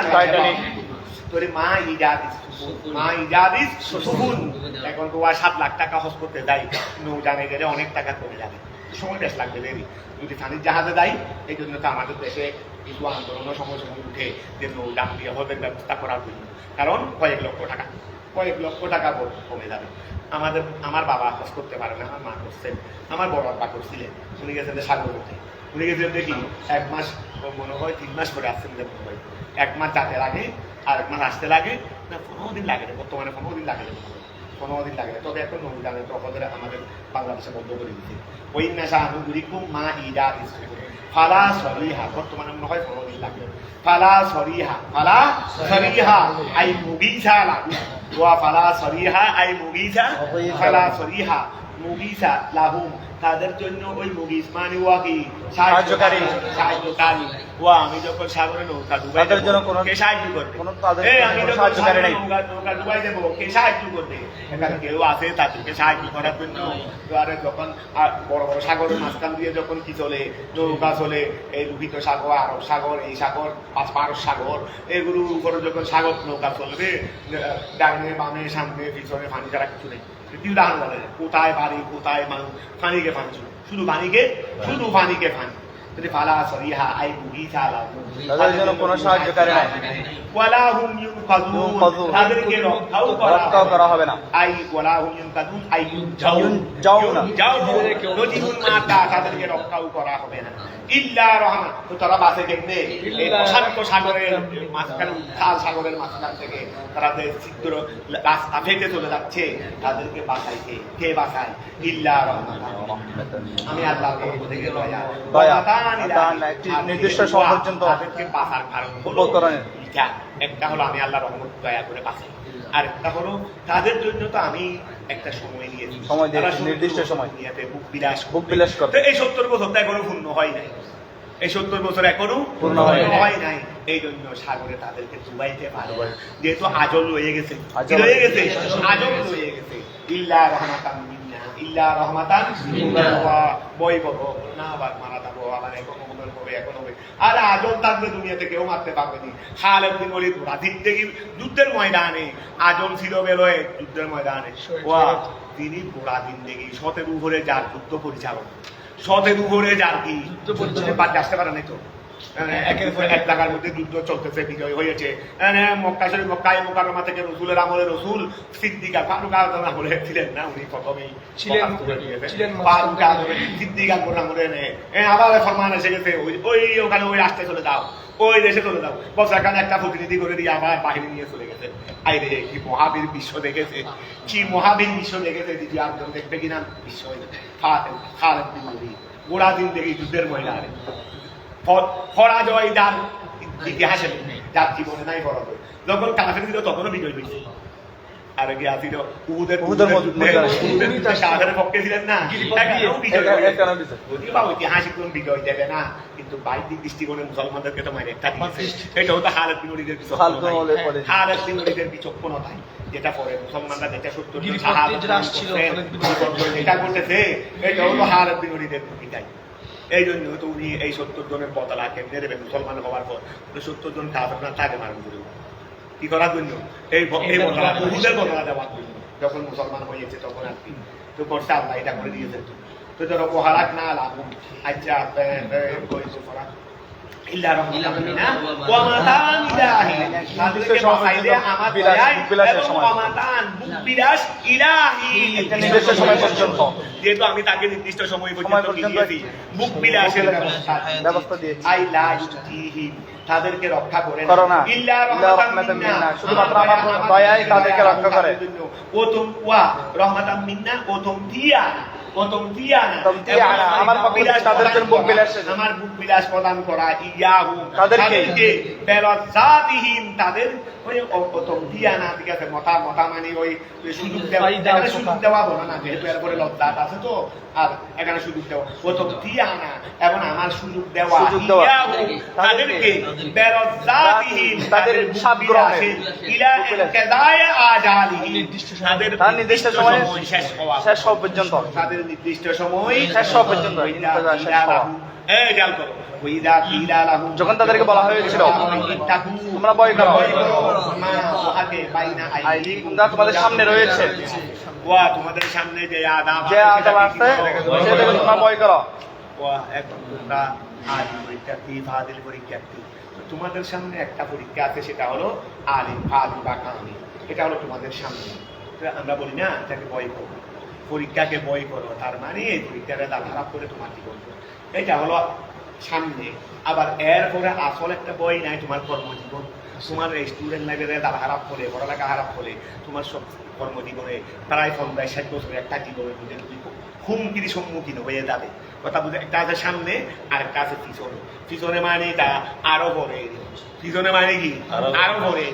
তোরে মা ইজাদিস সুফুন, এখন তো 7 লাখ টাকা খরচ করতে যাই, নৌযানে গেলে অনেক টাকা কমে যাবে, সময় বেশ লাগবে দেরি। যদি পানির জাহাজে যাই, এই জন্য তো আমাদের দেশে কিন্তু আন্দোলনের সময় উঠে যে নৌযান দিয়ে হজের ব্যবস্থা করার জন্য, কারণ কয়েক লক্ষ টাকা কমে যাবে। আমার বাবা খরচ করতে পারে না, আমার মা করছেন, আমার বড় বাবা করছিলেন, উনি গেছেন যে সাগর উঠে, উনি গেছিলেন দেখি 1 মাস মনে হয় 3 মাস করে আসছেন, যে মনে হয় 1 মাস যাতে লাগে আর 1 মাস আসতে লাগে না, 15 দিন লাগে, বর্তমানে 15 দিন লাগে, 15 দিন লাগে। তবে এখন নৌযানের তো আমাদের বাংলাদেশে বন্ধ করে দিচ্ছে। ওই নেশা আনুগুরিকুম মা ইডা ফালা সরিহা, বর্তমানে মনে হয় 15 দিন লাগে। ফালা সরিহা আই মুগিসা লাগু, ওয়া ফালা সরিহা আই মুগিসা, ফালা সরিহা মুগিসা লাহুম, তাদের জন্য ওই মুগিস মানে ওয়া কি সাহায্যকারী, ওয়া আমি যখন সাগরে নৌকা ডুবাই দেব কে সাহায্য করবে, আমি যখন সাহায্যকারী নাই নৌকা ডুবাই দেব কে সাহায্য করবে, এখানে কেউ আছে তাদেরকে সাহায্য করার জন্য। আরে যখন বড় বড় সাগরের মাঝখান দিয়ে যখন কি চলে, নৌকা চলে, এই লোহিত সাগর, আরব সাগর, এই সাগর, পারস সাগর, এগুলোর উপরে যখন সাগর নৌকা চলবে, ডাইনে বামে সামনে পিছনে পানি ছাড়া কিছু নেই, উদাহরণ বলে কোথায় বাড়ি কোথায় মানুষ, পানিকে পানি, শুধু পানিকে পানি। যদি ফালা সরিহা আই মুগিসা লাহু, তাদের জন্য কোনো সাহায্যকারী নাই, ওয়ালা হুম ইউনকাদুন, তাদেরকে রক্ষাও করা হবে না, আই ওয়ালা হুম ইউনকাদুন আই ইউনজাউনা, নদীর মাতা তাদেরকে রক্ষাও করা হবে না। ইল্লা রহমান, তো তারা বাসে কেমনে এই প্রশান্ত সাগরের মাঝখানে, উত্তাল সাগরের মাঝখান থেকে তারা যে ছিদ্র রাস্তা ফেটে চলে যাচ্ছে, তাদেরকে বাঁচাইছে কে বাঁচায়? ইল্লা রহমান, আমি আল্লাহর পক্ষ থেকে দয়া, একটি নির্দিষ্ট সময় পর্যন্ত তাদেরকে বাঁচার কারণ হলো একটা হলো আমি আল্লাহর রহমত দয়া করে বাঁচাই, আর একটা হলো তাদের জন্য তো আমি একটা সময় নিয়েছি, নির্দিষ্ট সময় বুক বিলাস করতে। এই 70 বছর তো এখনো পূর্ণ হয় নাই, এই 70 বছর এখনো পূর্ণ হয় নাই, এই জন্য সাগরে তাদেরকে ডুবাইতে পারবো, যেহেতু আজল রয়ে গেছে, আজল রয়ে গেছে। ইল্লা রহমাতান মিন্না, ইল্লা রহমাতান বই বলো না, আবার মারা যাবো, আবার এখন হবে এখন হবে। আর আজম থাকবে দুনিয়াতে কেউ মারতে পারবে না। খালেদ বিন ওয়ালিদ যুদ্ধের ময়দানে, আজম ছিল বেরোয় যুদ্ধের ময়দানে, তিনি গোড়া জিন্দেগি শতের উপরে যার যুদ্ধ পরিচালক, শতের উপরে যার কি যুদ্ধ পরিচালক আসতে পারে নাই তো। এক লাগার মধ্যে যুদ্ধ চলতেছে, বিজয় হয়েছে। মক্কায় মুকাররমা থেকে রসুলের আমলে রসুল সিদ্দিকা ফারুক আজম আমলে ছিলেন না, উনি প্রথমেই ছিলেন ফারুক আজম সিদ্দিকা আমলে আবার ফরমান এসে গেছে ওই ওখানে ওই রাস্তায় চলে যাও, ওই দেশে চলে যাও। বছরখানে একটা প্রতিনিধি করে দিয়ে আবার বাহিনী নিয়ে চলে গেছে। আইরে কি মহাবীর বিশ্ব দেখেছে, কি মহাবীর বিশ্ব দেখেছে। দিদি একজন দেখবে কিনা বিশ্ব খালেদ বিন ওয়ালিদ গোড়া দিন থেকে যুদ্ধের ময়দানে পরাজয় যার ইতিহাসে যার জীবনে নাই পরাজয়। যখন কাফের ছিল তখনও বিজয় হয়েছে। আর কি আসিল উহুদের পক্ষে ছিলেন না, ঐতিহাসিক কোন বিজয় দেবে না, কিন্তু বাহ্যিক দৃষ্টিকোণে মুসলমানদেরকে তো মাইনে একটা দিয়েছে। এটা হতো খালেদ বিন ওয়ালিদের খালেদ বিন ওয়ালিদের বিচক্ষণতাই, যেটা পরে মুসলমানরা যেটা সত্য এটা করতেছে, এটা হলো খালেদ বিন ওয়ালিদের বিদায়। এই জন্য তো উনি এই 70 জনের বদলা কেমনে দেবেন মুসলমান হওয়ার পর 70 জন কাফের না থাকে মারুন কি করার জন্য, এই বদলা উহুদের বদলা দেওয়ার জন্য। যখন মুসলমান হয়েছে তখন আর কি তো করছে আল্লাহ এটা করে দিয়েছেন। তো ধরো ওহারাক না লাগুন আচ্ছা যেহেতু আমি তাকে নির্দিষ্ট সময় পর্যন্ত বুক বিলাসের ব্যবস্থা দিয়েছি, তাদেরকে রক্ষা করে শুধুমাত্র আমার দয়ায় তাদেরকে রক্ষা করে। ওতুম ওয়া রহমাতাম মিন্না ওতুম দিয়া আমার বুক বিলাস প্রদান করা ইয়াহু তাদেরকে বেরজাতিহীন তাদের ওই ওতুম দিয়া না, ঠিক আছে মতা মানে ওই সুযোগ দেওয়া বলো না, যেহেতু এরপরে লজ্জাত আছে তো আর এখানে সুযোগ দেওয়া ওতুম দিয়া না, এবং আমার সুযোগ দেওয়া ইয়াহু তাদেরকে বেরজাতিহীন তাদের সাবগ্রহে ইলা কাদায় আজালিহি তাদের নির্দিষ্ট সময় শেষ হওয়া পর্যন্ত, তাদের নির্দিষ্ট সময় শেষ হওয়া পর্যন্ত যখন তাদেরকে বলা হয়েছিল তোমরা ভয় করো, তোমাদের সামনে রয়েছে তোমাদের সামনে যে আযাব আসছে সেটাকে তোমরা ভয় করো। তোমাদের সামনে একটা পরীক্ষা আছে, সেটা হলো আলিম ফাজিল বা কামিল, এটা হলো তোমাদের সামনে। আমরা বলি না এটাকে ভয় করো, পরীক্ষাকে ভয় করো, তার মানে এই পরীক্ষাটা খারাপ করে তোমার জীবন, এটা হলো সামনে। আবার এরপরে আসল একটা বই নাই, তোমার কর্মজীবন, তোমার স্টুডেন্ট লাইফে তারা খারাপ করে পড়ালেখা খারাপ করে তোমার সব কর্মজীবনে প্রায় 50-60 বছরের একটা জীবনের মধ্যে তুমি হুমকির সম্মুখীন হয়ে যাবে। কথা বুঝে, একটা আছে সামনে আর একটা আছে পিছনে। পিছনে মানে এটা আরো পরে, পিছনে মানে কি আরো পরে,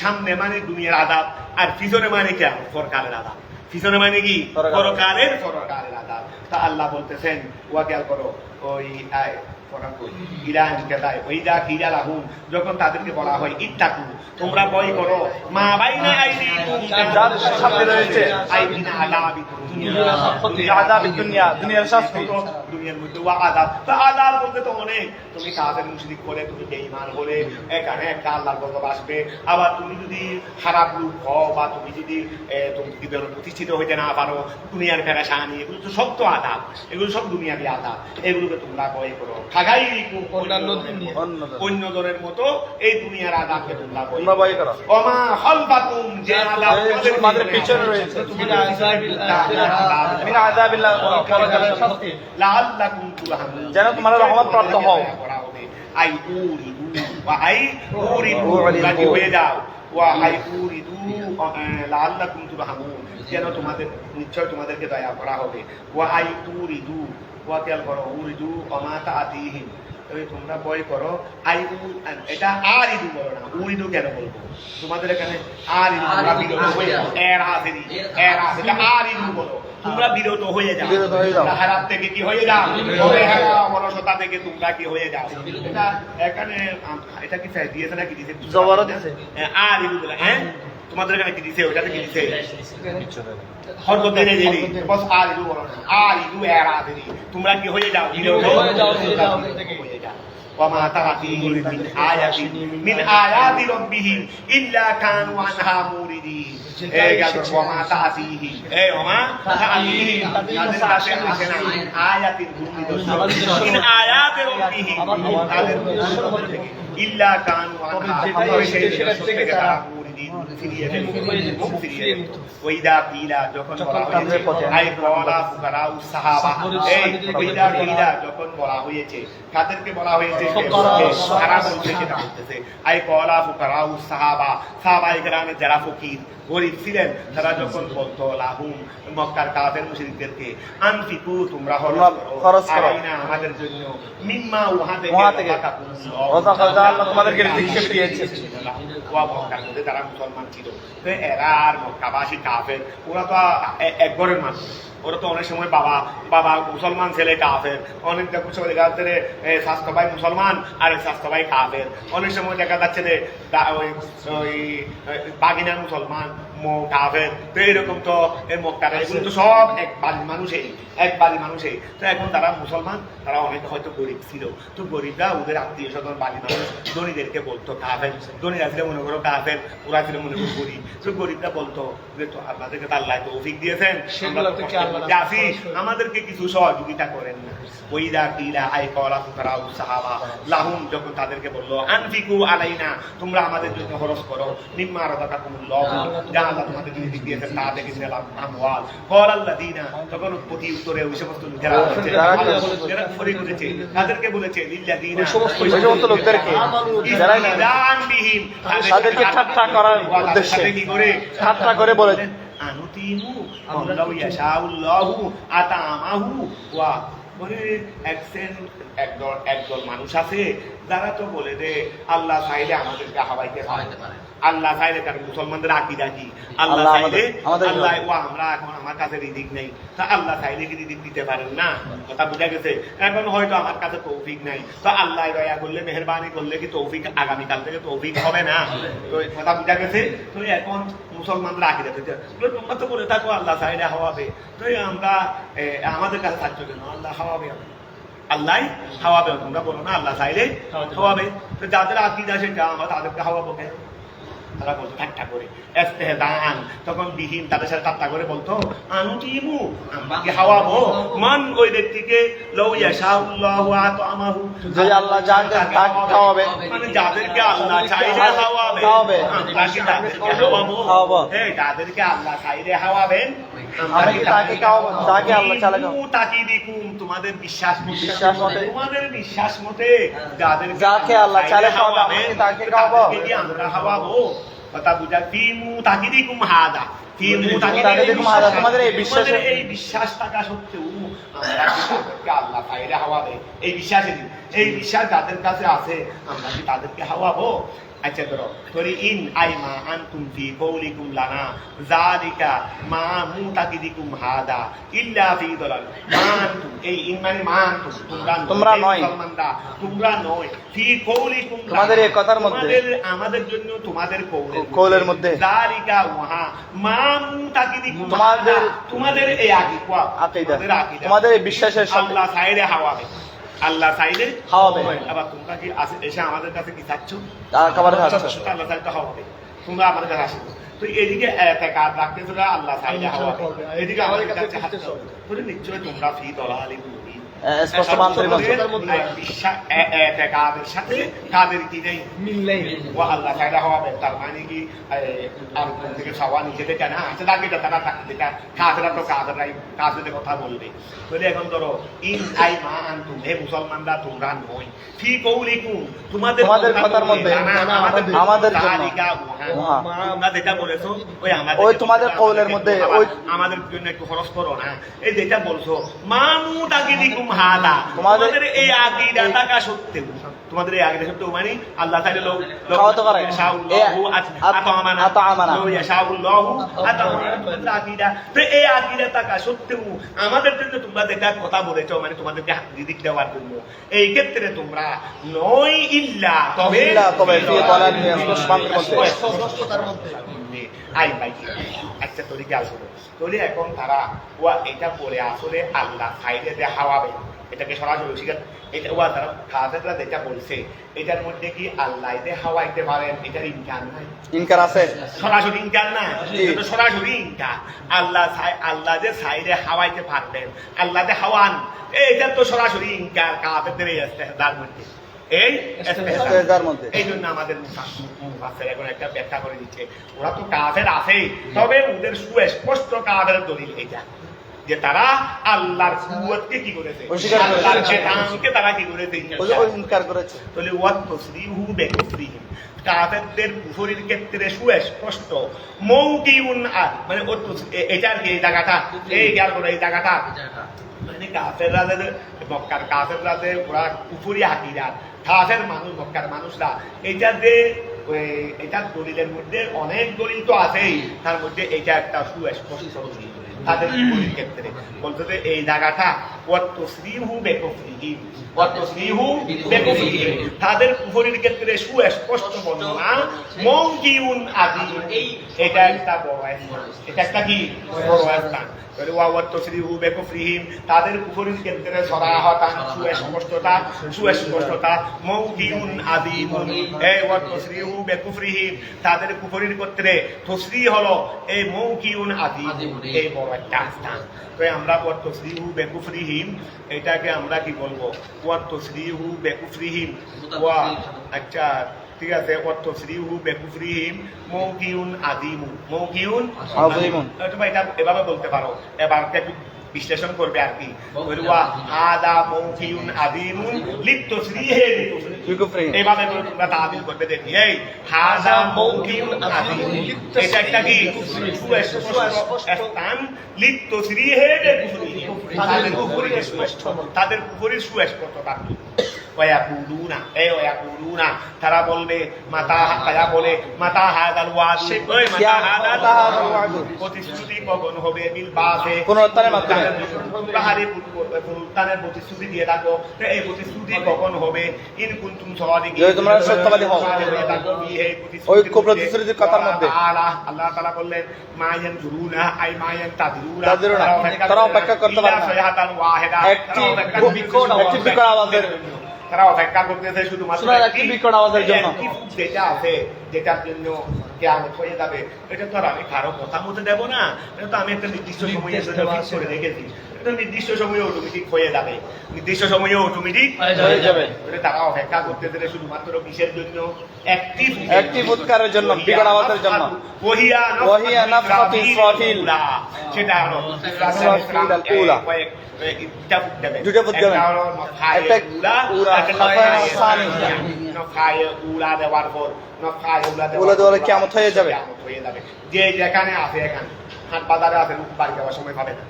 সামনে মানে দুনিয়ার আযাব, আর পিছনে মানে কি পরকালের আযাব। পিছনে মানে কি পরকালের আযাব। তা আল্লাহ বলতেছেন ওয়া খেয়াল করো, ওই যখন তাদেরকে বলা হয় ইত্তাকু তোমরা ভয় করো মা বাইনা আইদিকুম যার সামনে রয়েছে আইদিনা আযাব দুনিয়ার শাস্তি, দুনিয়ার মধ্যে আযাব। তো আযাব বলতে তো অনেক, তুমি কাফের মুশরিক করে তুমি বেঈমান হলে এখানে একটা আল্লাহর গজব আসবে। আবার তুমি যদি খারাপ লোক হও বা তুমি যদি প্রতিষ্ঠিত হইতে না পারো, দুনিয়ার পেরেশানি, এগুলো তো সব তো আযাব, এগুলো সব দুনিয়ারই আযাব, এগুলোকে তোমরা ভয় করো। অন্য জনের মতো এই দুনিয়ার আযাবকে তোমরা ভয় করো। ওমা খালফাকুম যে আযাব তোমাদের পিছনে রয়েছে মিন আযাবিল্লাহ লাআল্লাকুম তুরহামুন যেন তোমরা রহমত প্রাপ্ত হও। আই উরিদু ওয়া আই উরিদু রাজি হয়ে যাও, ওয়া আই উরিদু লাআল্লাকুম তুরহামুন যেন তোমাদের নিশ্চয় তোমাদেরকে দয়া করা হবে। ওয়া আই উরিদু ওয়া খেয়াল করো, উরিদু ওমা তাআতিহিম তোমরা ভয় করো। এটা আর ইদু বলো না, উরিদু কেন বলবো? তোমাদের এখানে আর ইদু আর ইদু বলো, তোমরা বিরত হয়ে যাও, খারাপ থেকে কি হয়ে যাও, অলসতা থেকে তোমরা কি হয়ে যাও। এটা এখানে এটা কি দিয়েছে নাকি দিয়েছে আর ইদু বলে, হ্যাঁ তোমাদের এখানে কি দিছে, ওইটাতে কি দিছে তোমরা কি হয়ে যাও, বিরত হয়ে যাও। وما تأتيهم من آية من آيات ربهم إلا كانوا عنها موردين وما تأتيهم وما تأتيهم آيات من آيات ربهم إلا كانوا عنها وإذا قيل যখন বলা হয়েছে আই কওলা ফুকারাউ সাহাবা ওইদা কিলা যখন বলা হয়েছে কাদেরকে বলা হয়েছে সারা বলতে সেটা বলতেছে আই কওলা ফুকারাউ সাহাবা সাহাবায়ে কেরামে যারা ফকির গরিব ছিলেন তারা যখন বলতো লাহুম মক্কার কাফের মুশরিকদেরকে আনফিকু তোমরা খরচ করো আলাইনা আমাদের জন্য মিম্মা উহা থেকে আল্লাহ তোমাদেরকে রিজিক দিয়েছে। মক্কার মধ্যে যারা মুসলমান ছিল তো এরা আর মক্কাবাসী কাফের, ওরা তো এক ঘরের মানুষ, ওরা তো অনেক সময় বাবা মুসলমান ছেলে কাফের, অনেক সময় দেখা যাচ্ছে স্বাস্থ্য ভাই মুসলমান আর স্বাস্থ্য ভাই কাফের, অনেক সময় দেখা যাচ্ছে যে ওই বাগিনা মুসলমান কাফের। তো এরকম তো এই মক্কাটা এগুলো তো সব এক বাড়ির মানুষেই। তো এখন তারা মুসলমান, তারা অনেক হয়তো গরিব ছিল, তো গরিবরা ওদের আত্মীয় স্বজন বাড়ির মানুষ ধনীদেরকে বলতো কাফের, ধনীরা ছিল মনে করো কাফের, ওরা ছিল মনে করো গরিব। তো গরিবরা বলতো যে তো আপনাদেরকে তো আল্লাহ তৌফিক দিয়েছেন, আসি আমাদেরকে কিছু সহযোগিতা করেন না। ওইদা কিলা আই কওলা ফুকারাউ সাহাবা লাহুম যখন তাদেরকে বললো আনফিকু আলাইনা তোমরা আমাদের জন্য খরচ করো মিম্মা রাযাকাকুমুল্লাহ যা আল্লাহ তোমাদের জন্য দিয়েছেন তা থেকে দিলাম আমওয়াল ক্বালাল্লাযিনা তখন প্রতি উত্তরে ওই সমস্ত লোকেরা যারা ফরিক করেছে তাদেরকে বলেছে লিল্লাযিনা ওই সমস্ত লোকদেরকে যারা জানবিহিম তাদেরকে ঠাট্টা করার উদ্দেশ্যে ঠাট্টা করে বলেছেন আনুতিমু আল্লাহু ইয়াশাউল্লাহু আতামাহু ওয়া মানে একদল মানুষ আছে যারা তো বলে যে আল্লাহ চাইলে আমাদেরকে হাওয়াইতে পারে, আল্লাহ চাইলে কারণ মুসলমানদের আকীদা কি আল্লাহ চাইলে আল্লাহ আমরা এখন আমার কাছে রিজিক নেই, তা আল্লাহ চাইলে কি রিজিক দিতে পারেন না? কথা বুঝা গেছে। এখন হয়তো আমার কাছে তৌফিক নাই, তো আল্লাহ দয়া করলে মেহেরবানি করলে কি তৌফিক আগামীকাল থেকে তৌফিক হবে না? তো কথা বুঝা গেছে। তো এখন মুসলমানরা আকীদা তোমরা তো বলে থাকো আল্লাহ চাইলে হাওয়াবে, তো আমরা আমাদের কাছে থাকছো কেন? আল্লাহ হাওয়াবে, আল্লাহ হাওয়াবে, তোমরা বলো না আল্লাহ চাইলে হাওয়াবে। তো যাদের আকীদা সেটা আমরা তাদেরকে হাওয়াবো কেন? তারা বলতো ঠাট্টা করে ইস্তেহদান, তখন বিহীন তাদের সাথে ঠাট্টা করে বলতো আনুতিমু আমরা কি হাওয়াবো মান ওই ব্যক্তিকে লাউ ইয়াশাউল্লাহু আতামাহু যে আল্লাহ যাকে খাওয়াবে, মানে যাদেরকে আল্লাহ চাইলে হাওয়াবে আমরা কি তাদেরকে হাওয়াবো? হ্যাঁ, যাদেরকে আল্লাহ চাইলে হাওয়াবেন আমরা কি তাকে খাওয়াবো? তাকে আল্লাহ চাইলে তাকিদিকুম তোমাদের বিশ্বাস মতে তোমাদের বিশ্বাস মতে যাকে আল্লাহ চাইলে খাওয়াবে তাকে খাওয়াবো, আমরা হাওয়াবো। কথা বুঝা ফিমু তাকিদিকুম হাদা তোমাদের এই বিশ্বাস থাকা সত্ত্বেও আমরা কি আল্লাহ চাইলে হাওয়াবে? এই বিশ্বাস যাদের কাছে আছে আমরা কি তাদেরকে হাওয়াবো? আচ্ছা ধরো তোরি ইন আইমা আনতুম ফি কওলিকুম লানা যালিকা মা মুতাকিদিকুম হাদা ইল্লা ফি দালাল মা আনতুম এই ইন মানে মা আনতুম তোমরা নয়, তোমরা নয় ফি কওলিকুম তোমাদের এই কথার মধ্যে আমাদের জন্য তোমাদের কওলের মধ্যে যালিকা ওয়া মা মুতাকিদিকুম তোমাদের এই আকীদা তোমাদের এই বিশ্বাসের সাথে আল্লাহ চাইলে হাওয়াবে, আল্লাহ চাইলে হাওয়াবে। আবার তোমরা কি এসে আমাদের কাছে কি চাচ্ছ? খাবার আল্লাহ চাইলে হাওয়াবে, তোমরা আমাদের কাছে আসো। তো এদিকে এতেকাদ রাখতেছো আল্লাহ চাইলে হাওয়াবে, এদিকে আমাদের কাছে হাত ধরে নিশ্চয় তোমরা ফি দলালিন মুবিন স্পষ্ট মানতে বিশ্বাস এতেকাদের সাথে কাদের কি নেই মিল নেই। ও আল্লাহ চাইলে হাওয়াবে তার মানে কি আর কোন থেকে সওয়া নিচে থেকে না আছে দাগে তারা যেটা কাজরা তো কাজের কথা বলবে। বলে এখন ধরো ইন আই মা আনতুম হে মুসলমানরা তোমরা নয় ফি কওলিকুম তোমাদের কথার মধ্যে আমাদের তোমরা যেটা বলেছো ওই তোমাদের কওলের মধ্যে ওই আমাদের জন্য একটু খরচ করো না, এই যেটা বলছো মামু তাকিদিকুম হাদা তোমাদের এই আকীদা থাকা সত্ত্বেও তোমাদের এই আকীদা সত্ত্বেও মানে আল্লাহ তাআলা খাওয়াতে পারে ইয়াশাউল্লাহু আতামানা ইয়াশাউল্লাহু আতামানা আকীদা। তো এই আকীদা থাকা সত্ত্বেও আমাদের জন্য তোমরা যেটা কথা বলেছো মানে তোমাদেরকে রিজিক দেওয়ার জন্য, এই ক্ষেত্রে তোমরা নয় ইল্লা তবে ফি দালাল স্পষ্ট মধ্যে আই ভাই আচ্ছা তোরই খেয়াল করো তোলে এখন তারা এটা পরে আসলে আল্লাহ সাইডে দিয়ে হাওয়াবে এটাকে সরাসরি শিকার এটা তারা কাফেররা যেটা বলছে এটার মধ্যে কি আল্লাহ দিয়ে হাওয়াইতে পারেন এটার ইনকার নাই ইনকার আছে সরাসরি ইনকার না এটা তো সরাসরি ইনকার আল্লাহ যে সাইডে হাওয়াইতে পারবেন আল্লাহ যে হাওয়ান এটা তো সরাসরি ইনকার কাফেরদের এই ইস্তেহজার মধ্যে এই জন্য আমাদের মুফাসসির এখন একটা ব্যাখ্যা করে দিচ্ছে ওরা তো কাফের আছে তবে ওদের সুস্পষ্ট কাফের দলিল এটা যে তারা আল্লাহর কুওয়াতকে কি করেছে আল্লাহর কেতামকে তারা কি করেছে ইনকার করেছে তাহলে ওয়াত তসরিহু বিকুফরিহিম কাফেরদের কুফরির ক্ষেত্রে সুস্পষ্ট মৌকিউন মানে এটার এই জায়গাটা এই গেল এই জায়গাটা মানে কাফেররা মক্কার কাফেররা ওরা কুফরি আকিদার কাফের মানুষ মক্কার মানুষরা এইটা যে এটার দলিলের মধ্যে অনেক দলিল তো আছেই তার মধ্যে এটা একটা সুস্পষ্ট দলিল তাদের কুফরির ক্ষেত্রে বলতে যে এই জায়গাটা তাদের কুফরির ক্ষেত্রে সুস্পষ্ট বর্ণনা মৌকিউন আদি এটা একটা বড় এটা একটা কি বড় স্থান তাদের কুফরির ক্ষেত্রে সরাহতান সুস্পষ্টতা মৌকিউন আদিমুন এই ওয়া তাসরিহু বিকুফরিহিম তাদের কুফরির ক্ষেত্রে তসরিহ হলো এই মৌকিউন আদিম এই বড় একটা স্থান তো আমরা ওয়া তাসরিহু বিকুফরিহিম এটাকে আমরা কি বলবো ওয়া তাসরিহু বিকুফরিহিম ওয়া আচ্ছা ঠিক আছে ওয়া তাসরিহু বিকুফরিহিম মৌকিউন আদিমুন মৌকিউন আদিমুন তোমরা এটা এভাবে বলতে পারো এবার একটু বিশ্লেষণ করবে আর কি ওয়া হাদা মৌকিউন আদিমুন লিতাসরিহি বিকুফরিহিম এইভাবে তোমরা তাবিল করবে দেখি এই হাদা মৌকিউন আদিমুন এটা একটা কি স্থান লিতাসরিহি বিকুফরিহিম তাদের কুফরির সুস্পষ্টতা ওয়ায়াকুলুনা ওয়ায়াকুলুনা তারা বলবে মাতা তারা বলে মাতা হাদাল ওয়াদ ওই মাতা হাদাল ওয়াদ প্রতিশ্রুতি কখন হবে বিল বাসে পুনরুত্থানের মাধ্যমে পুনরুত্থানের প্রতিশ্রুতি দিয়ে থাকো এই প্রতিশ্রুতি কখন হবে ইন কুনতুম সাদিকিন যদি তোমরা সত্যবাদী হও ঐক্য প্রতিশ্রুতির কথার মধ্যে আল্লাহ তাআলা বললেন মায়ান জুরুনা আই মায়ান তাদরুনা তারা অপেক্ষা করতে পারে না একটি বিকট আওয়াজের তারা অপেক্ষা করতেছে শুধুমাত্র একটি বিকট আওয়াজের জন্য যেটা আছে যেটার জন্য কিয়ামত হয়ে যাবে এটা তো আর আমি কারো কথা মতো দেব না এটা তো আমি একটা নির্দিষ্ট সময়ে ফিক্স করে রেখেছি এটা নির্দিষ্ট সময়ে অটোমেটিক হয়ে যাবে নির্দিষ্ট সময়ে অটোমেটিক হয়ে যাবে তারা অপেক্ষা করতেছে শুধুমাত্র কিসের জন্য একটি উৎকারের জন্য বিকট আওয়াজের জন্য ওয়াহিয়া নাফখাতু ইসরাফিল সেটা হলো উলা দুটো বুঝবেন একটা উলা উলা দেওয়ার পর উলা দেওয়ার কিয়ামত হয়ে যাবে যে যেখানে আছে এখানে হাট বাজারে আছে বাড়ি যাওয়ার সময় পাবে না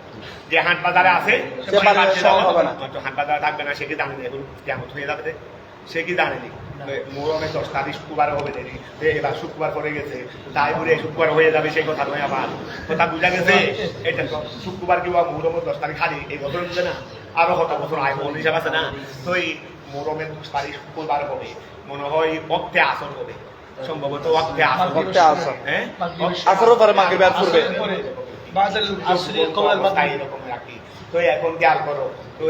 যে হাট বাজারে আছে সে বাজারে সময় হবে না হাট বাজারে থাকবে না সে কি জানে এখন কিয়ামত হয়ে যাবে সে কি জানেনি মোহরমের 10 তারিখ শুক্রবার হবে দেরি এবার শুক্রবার পরে গেছে তাই বলে শুক্রবার হয়ে যাবে সেই কথা নয় আবার কথা বুঝা গেছে এটা শুক্রবার কি মোহরমের 10 তারিখ খালি এই বছর বুঝে না আরো কত বছর আয় মনে হিসাব আছে না তো এই মোহরমের 10 তারিখ শুক্রবার হবে মনে হয় অক্টে আসর হবে সম্ভবত অক্টে আসর হ্যাঁ আসরের পরে মাগরিব আর পূর্বে বাদাল আসরি কওয়াল বাদাল এরকম রাখি তো এখন খেয়াল করো তো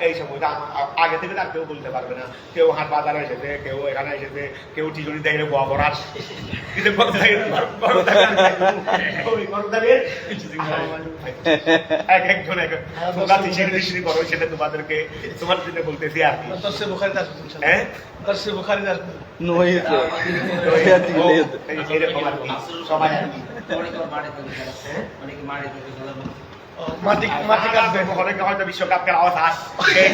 এই সময়টা আগে থেকে আর কেউ বলতে পারবে না কেউ হাট বাজারে এসেছে কেউ এখানে এসেছে কেউ টিচুরি দেখলে গোয়া পড়ার কিন্তু এক একজন তোমরা টিচুরি করো সেটা তোমাদেরকে তোমার জন্য বলতেছি আর কি হ্যাঁ এরকম আর কি সবাই আর কি মাটি কাটবে অনেকে হয়তো বিশ্বকাপ খেলা আওয়াজ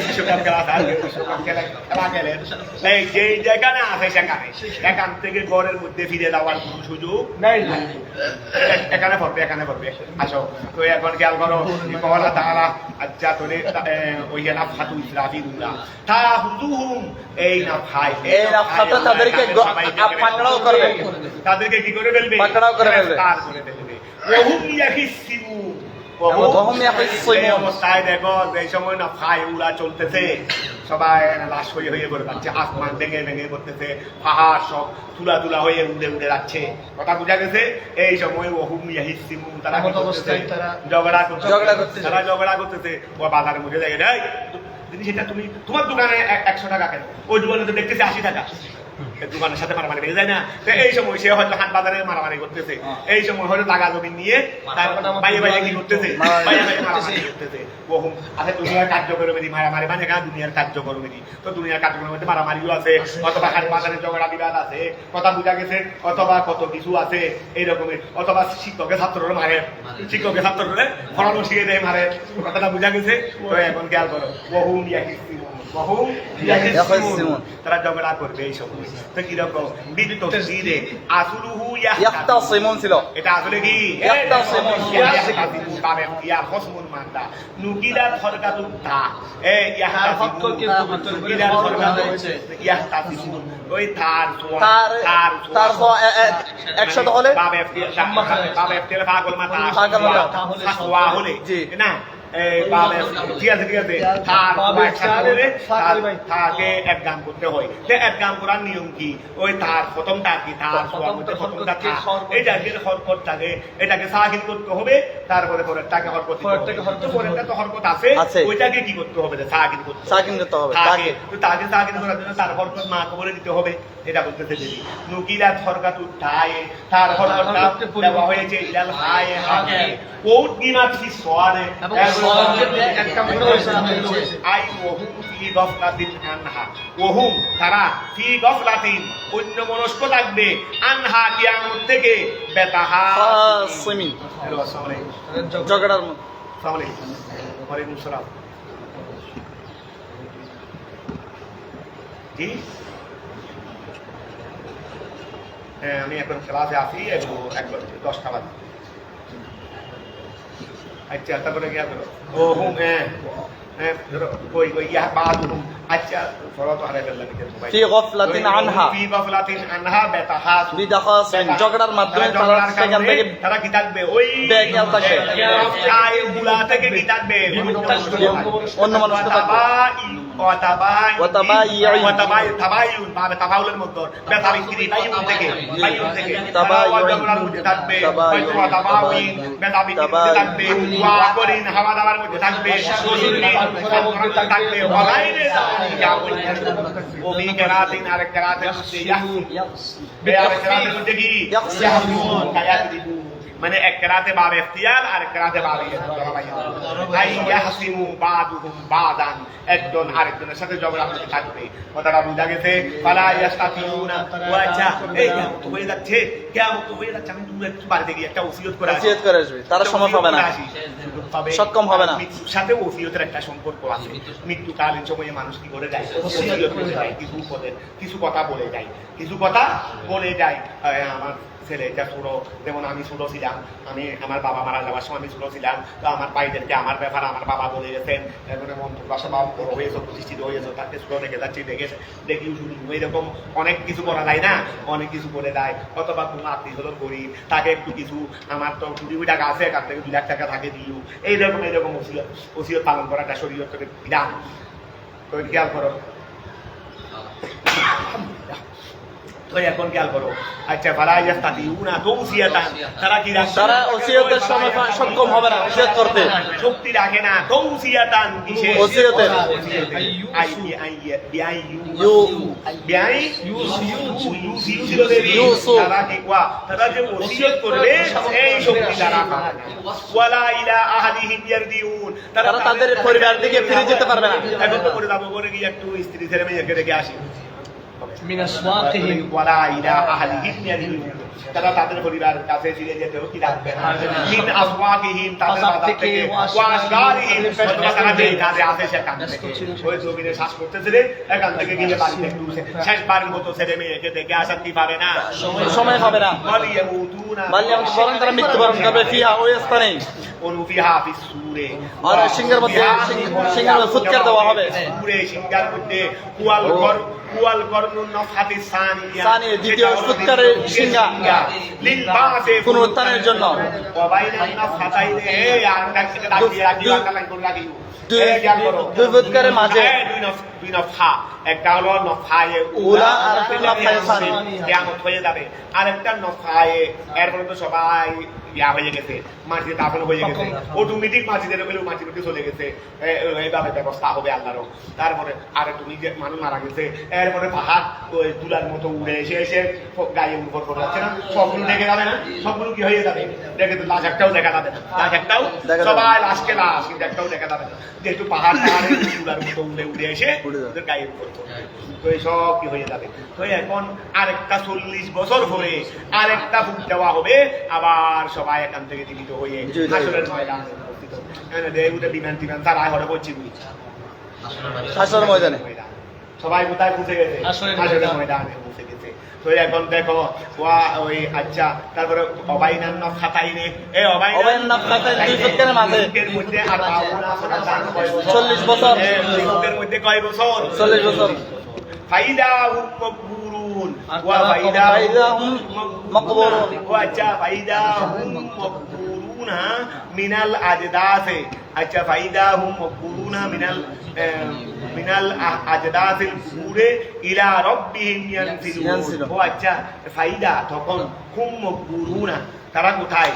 বিশ্বকাপ খেলা বিশ্বকাপ খেলা খেলেন এই যে যেখানে আছে সেখানে এখান থেকে ঘরের মধ্যে ফিরে যাওয়ার কোনো সুযোগ নেই এখানে পড়বে আসো তো এখন খেয়াল করো কলা তারা আচ্ছা তোরে ওই না ফাতু ইসরাফিলুল্লাহ তা হুজুহুম এই না ভাই এই না ফাতু তাদেরকে পাকড়াও করবে তাদেরকে কি করে ফেলবে পাকড়াও করে ফেলবে তার করে ফেলবে ওহুম ইয়াহিসিবু ওয়াহুম ইয়াহসিমুন। এই অবস্থায় দেখো এই সময় না ফাই উড়া চলতেছে, সবাই লাশ হয়ে হয়ে পড়ে যাচ্ছে, আসমান ভেঙে ভেঙে পড়তেছে, পাহাড় সব তুলা তুলা হয়ে উড়ে উড়ে যাচ্ছে। কথা বুঝা গেছে? এই সময় ওহুম ইয়াহসিমুন, তারা কি করতেছে? ঝগড়া করতেছে। তারা ঝগড়া করতেছে। ও বাজারের মধ্যে যায়, এই জিনিস এটা তুমি তোমার দোকানে 100 টাকা কেন, ওই দোকানে তো দেখতেছি 80 টাকা। দোকানের সাথে মারামারি বেড়ে যায় না? তো এই সময় সে হয়তো হাট বাজারে মারামারি করতেছে, এই সময় হয়তো টাকা জমি নিয়ে তার বাইরে বাইরে কি করতেছে, বাইরে বাইরে মারামারি করতেছে। ওহুম আচ্ছা, দুনিয়ার কার্যক্রমেরই মারামারি, মানে কেন দুনিয়ার কার্যক্রমেরই তো, দুনিয়ার কার্যক্রমের মধ্যে মারামারিও আছে, অথবা হাট বাজারে ঝগড়া বিবাদ আছে, কথা বুঝা গেছে, অথবা কত কিছু আছে এই রকমের, অথবা শিক্ষকের ছাত্ররা মারে, শিক্ষকের ছাত্ররা পড়ানো শিখে দেয় মারে, কথাটা বুঝা গেছে? তো এখন খেয়াল করো, ওহুম ইয়াহসিমুন, ওহুম ইয়াহসিমুন, তারা ঝগড়া করবে এই সময়। তো কিরকম বিতফসিরে আসলুহু ইয়াহতাসিমুন ছিল, এটা আসলে কি ইয়াহতাসিমুন, ইয়াহতাসিমুন বাবে ইয়া খসমুন মানদা নুকিলাত হরকাতু তা এই ইয়াহতাসিমুন নুকিলাত হরকাতু ইয়াহতাসিমুন, ওই তার তার একসাথে হলে বাবে পাগল মাথা ফাকওয়া হলে না ঠিক আছে তাকে এক গান করতে হয়। এক গান করার নিয়ম কি? ওই তার প্রথমটা কি, তার প্রথমটা এটাকে হরকত থাকে, এটাকে সাকিন করতে হবে, তারপরে পরেরটাকে হরকত, পরেরটা তো হরকত আছে, ওইটাকে কি করতে হবে? সাকিন করতে হবে। তাকে সাকিন করার জন্য তার হরকত মা কবরে দিতে হবে, এটা বলতেছে। যদি নুকিলাত হরকাতু তায়ে, তার হরকতটা দেওয়া হয়েছে ইলাল হায়ে হাকে কোট গিমাত ফি সোয়ারে, আই ওহুম ফি গফলাতিন আনহা, ওহুম তারা ফি গফলাতিন অন্যমনস্ক থাকবে, আনহা কিয়ামত থেকে, বেতাহাসিমিন ঝগড়ার মধ্যে। আসসালামু আলাইকুম। ওয়ালাইকুম আসসালাম। জি হ্যাঁ, আমি এখন ক্লাসে আছি, একবার 10টা বাজে। আচ্ছা তারপরে কি করো? ও হুম হ্যাঁ ধরো কই ইয়া বাদুহুম, আচ্ছা ধরো তো হারাই ফেললাম ফি গফলাতিন আনহা, ফি গফলাতিন আনহা বেতাহাসু, বিদাখাসিন ঝগড়ার মাধ্যমে সেখান থেকে তারা কি থাকবে? ওই বেজ্ঞান থাকবে, আয়গুলা থেকে কি থাকবে? অন্য মানুষ থাকবে। তাবায়ুন ভাবে তাবাউলের মধ্যে বেতা বিক্রি বাইউন থেকে তাবায়ুনের মধ্যে থাকবে, তাবাউইন বেতা বিক্রি থাকবে, ওয়া করিন হাওয়া দাওয়ার মধ্যে থাকবে, থাকবে ওয়ালাইনে ও বি কেরাতিন আর কেরাতের মধ্যে কেরাতের মধ্যে কি মানে এক কেরাতে বাব ইখতিয়ার আর এক কেরাতে বাব আই ইয়াহসিমু বাদুহুম বাদান, একজন আরেকজনের সাথে ঝগড়া করতে থাকবে। কথাটা বুঝা গেছে? ফালা ইয়াস্তাতিউনা, ও আচ্ছা এই কিয়ামত হয়ে যাচ্ছে, কিয়ামত হয়ে যাচ্ছে, আমি তুমি একটু বাড়িতে গিয়ে একটা ওসিয়ত করে আসবে, তারা সময় পাবে না, সক্ষম হবে না। মৃত্যুর সাথে ওসিয়তের একটা সম্পর্ক আছে। মৃত্যুকালীন সময়ে মানুষ কি করে যায়? ওসিয়ত করে যায়, কিছু কথা বলে যায়, আমার ছেলেটা ছোটো, যেমন আমি ছোটো ছিলাম, আমার বাবা মারা যাওয়ার সময় আমি ছোটো ছিলাম, তো আমার ভাইদেরকে আমার ব্যাপার আমার বাবা বলে গেছেন, এরপরে মন্ত্র বাসা বাবা বড় হয়েছে, প্রতিষ্ঠিত হয়েছে, তাকে ছোটো রেখে যাচ্ছি, দেখি শুনি এরকম অনেক কিছু করা যায় না, অনেক কিছু করে দেয়। অথবা কোনো আত্মীয় হলো গরিব, তাকে একটু কিছু, আমার তো 2 টাকা আছে, এখান থেকে 2 লাখ টাকা থাকে দিও, এইরকম ওসিয়ত পালন করাটা শরীয়তের বিধান। তো খেয়াল করো, এখন খেয়াল করো। আচ্ছা ফালা ইয়াস্তাতিউনা তাওসিয়াতান, তারা কি তারা ওসিয়তের সময় সক্ষম হবে না ওসিয়ত করতে, শক্তি রাখে না। তাওসিয়াতান কিসে? ওসিয়তের তারা কি কোয়া, তারা যে ওসিয়ত করবে এই শক্তি তারা পাবে না। ওয়ালা ইলা আহলিহিম ইয়ারদিউন, তারা তাদের পরিবার দিকে ফিরে যেতে পারবে না। এখন তো করে যাবো, করে গিয়ে একটু স্ত্রী ছেলে মেয়েকে দেখে আসি। মিন আসওয়াকিহিম ওয়ালা ইলা আহলিহিম ইয়ারদিউন, তারা তাদের পরিবারের কাছে ফিরে যেতেও কি রাখবে না। মিন আসওয়াকিহিম, তাদের বাজার থেকে, ওয়াশগারিহিম, তারা যে কাজে আসে সেখান থেকে, ওই জমিনে শ্বাস করতেছে রে, এখান থেকে গিয়ে বাড়িতে একটু শেষবারের মতো ছেলে মেয়েকে দেখে আসার কি পারে না, সময় হবে না। ওয়ালিয়ামুতুনা, বরং তারা মৃত্যুবরণ করবে ফিহা ওই স্থানে, অনুফিহা ফিস সুরে, আর সিংহের মধ্যে ফুৎকার দেওয়া হবে, সুরে সিংহার মধ্যে কুয়াল কর্নুন নফহাতিস সানিয়া, দ্বিতীয় ফুৎকারের সিংহা, লিল বাসে পুনরুত্থানের জন্য ওয়াবাইনান নাফাতাইনে এই আর কাছে দাঁড়িয়ে রাখিও আকালাই করে রাখিও দুই ফুৎকারের মাঝে দুই নফা একটা হলো নফায়ে উলা আর একটা নফায়ে সানি কিয়ামত হয়ে যাবে আরেকটা নফায়ে এরপরে তো সবাই ইয়া হয়ে গেছে মাটিতে দাফন হয়ে গেছে অটোমেটিক মাটিতে গেলেও মাটির মধ্যে চলে গেছে এইভাবে ব্যবস্থা হবে আল্লাহরও তারপরে আর তুমি যে মানুষ মারা গেছে এরপরে পাহাড় ওই তুলার মতো উড়ে এসে এসে গায়ে উপর করে যাচ্ছে না সবগুলো দেখে যাবে না সবগুলো কি হয়ে যাবে দেখে তো লাশ একটাও দেখা যাবে না লাশ একটাও সবাই লাশকে লাশ কিন্তু একটাও দেখা যাবে না যেহেতু পাহাড় পাহাড়ে তুলার মতো উড়ে উড়ে এসে ওদের গায়ের উপর পড়বে তো এই সব কি হয়ে যাবে তো এখন আরেকটা 40 বছর পরে আরেকটা ফুক দেওয়া হবে আবার সবাই এখান থেকে জীবিত হয়ে হাসরের ময়দানে উপস্থিত হবে এখানে দেউতে বিমান টিমান তারা ঘরে পৌঁছে বুঝি হাসরের ময়দানে সবাই কোথায় পৌঁছে গেছে হাসরের ময়দানে পৌঁছে গেছে তো এখন দেখো ওই আচ্ছা তারপরে অবাইনান খাতাইনে এই অবাইনান খাতাইনে দুই ফুৎকারের মাঝে এর মধ্যে আর 40 বছর এর মধ্যে কয় বছর 40 বছর ফাইদাহুম মাকবুরুন ওয়া ফাইদাহুম মাকবুরুন ওয়া আচ্ছা ফাইদাহুম মাকবুরুন মিনাল আজদাসে আচ্ছা ফাইদাহুম মাকবুরুন মিনাল আজদাসিল কুরে ইলা রাব্বিহিম ইয়ানসিলুন ও আচ্ছা ফাইদা তখন হুম মাকবুরুন তারা কোথায়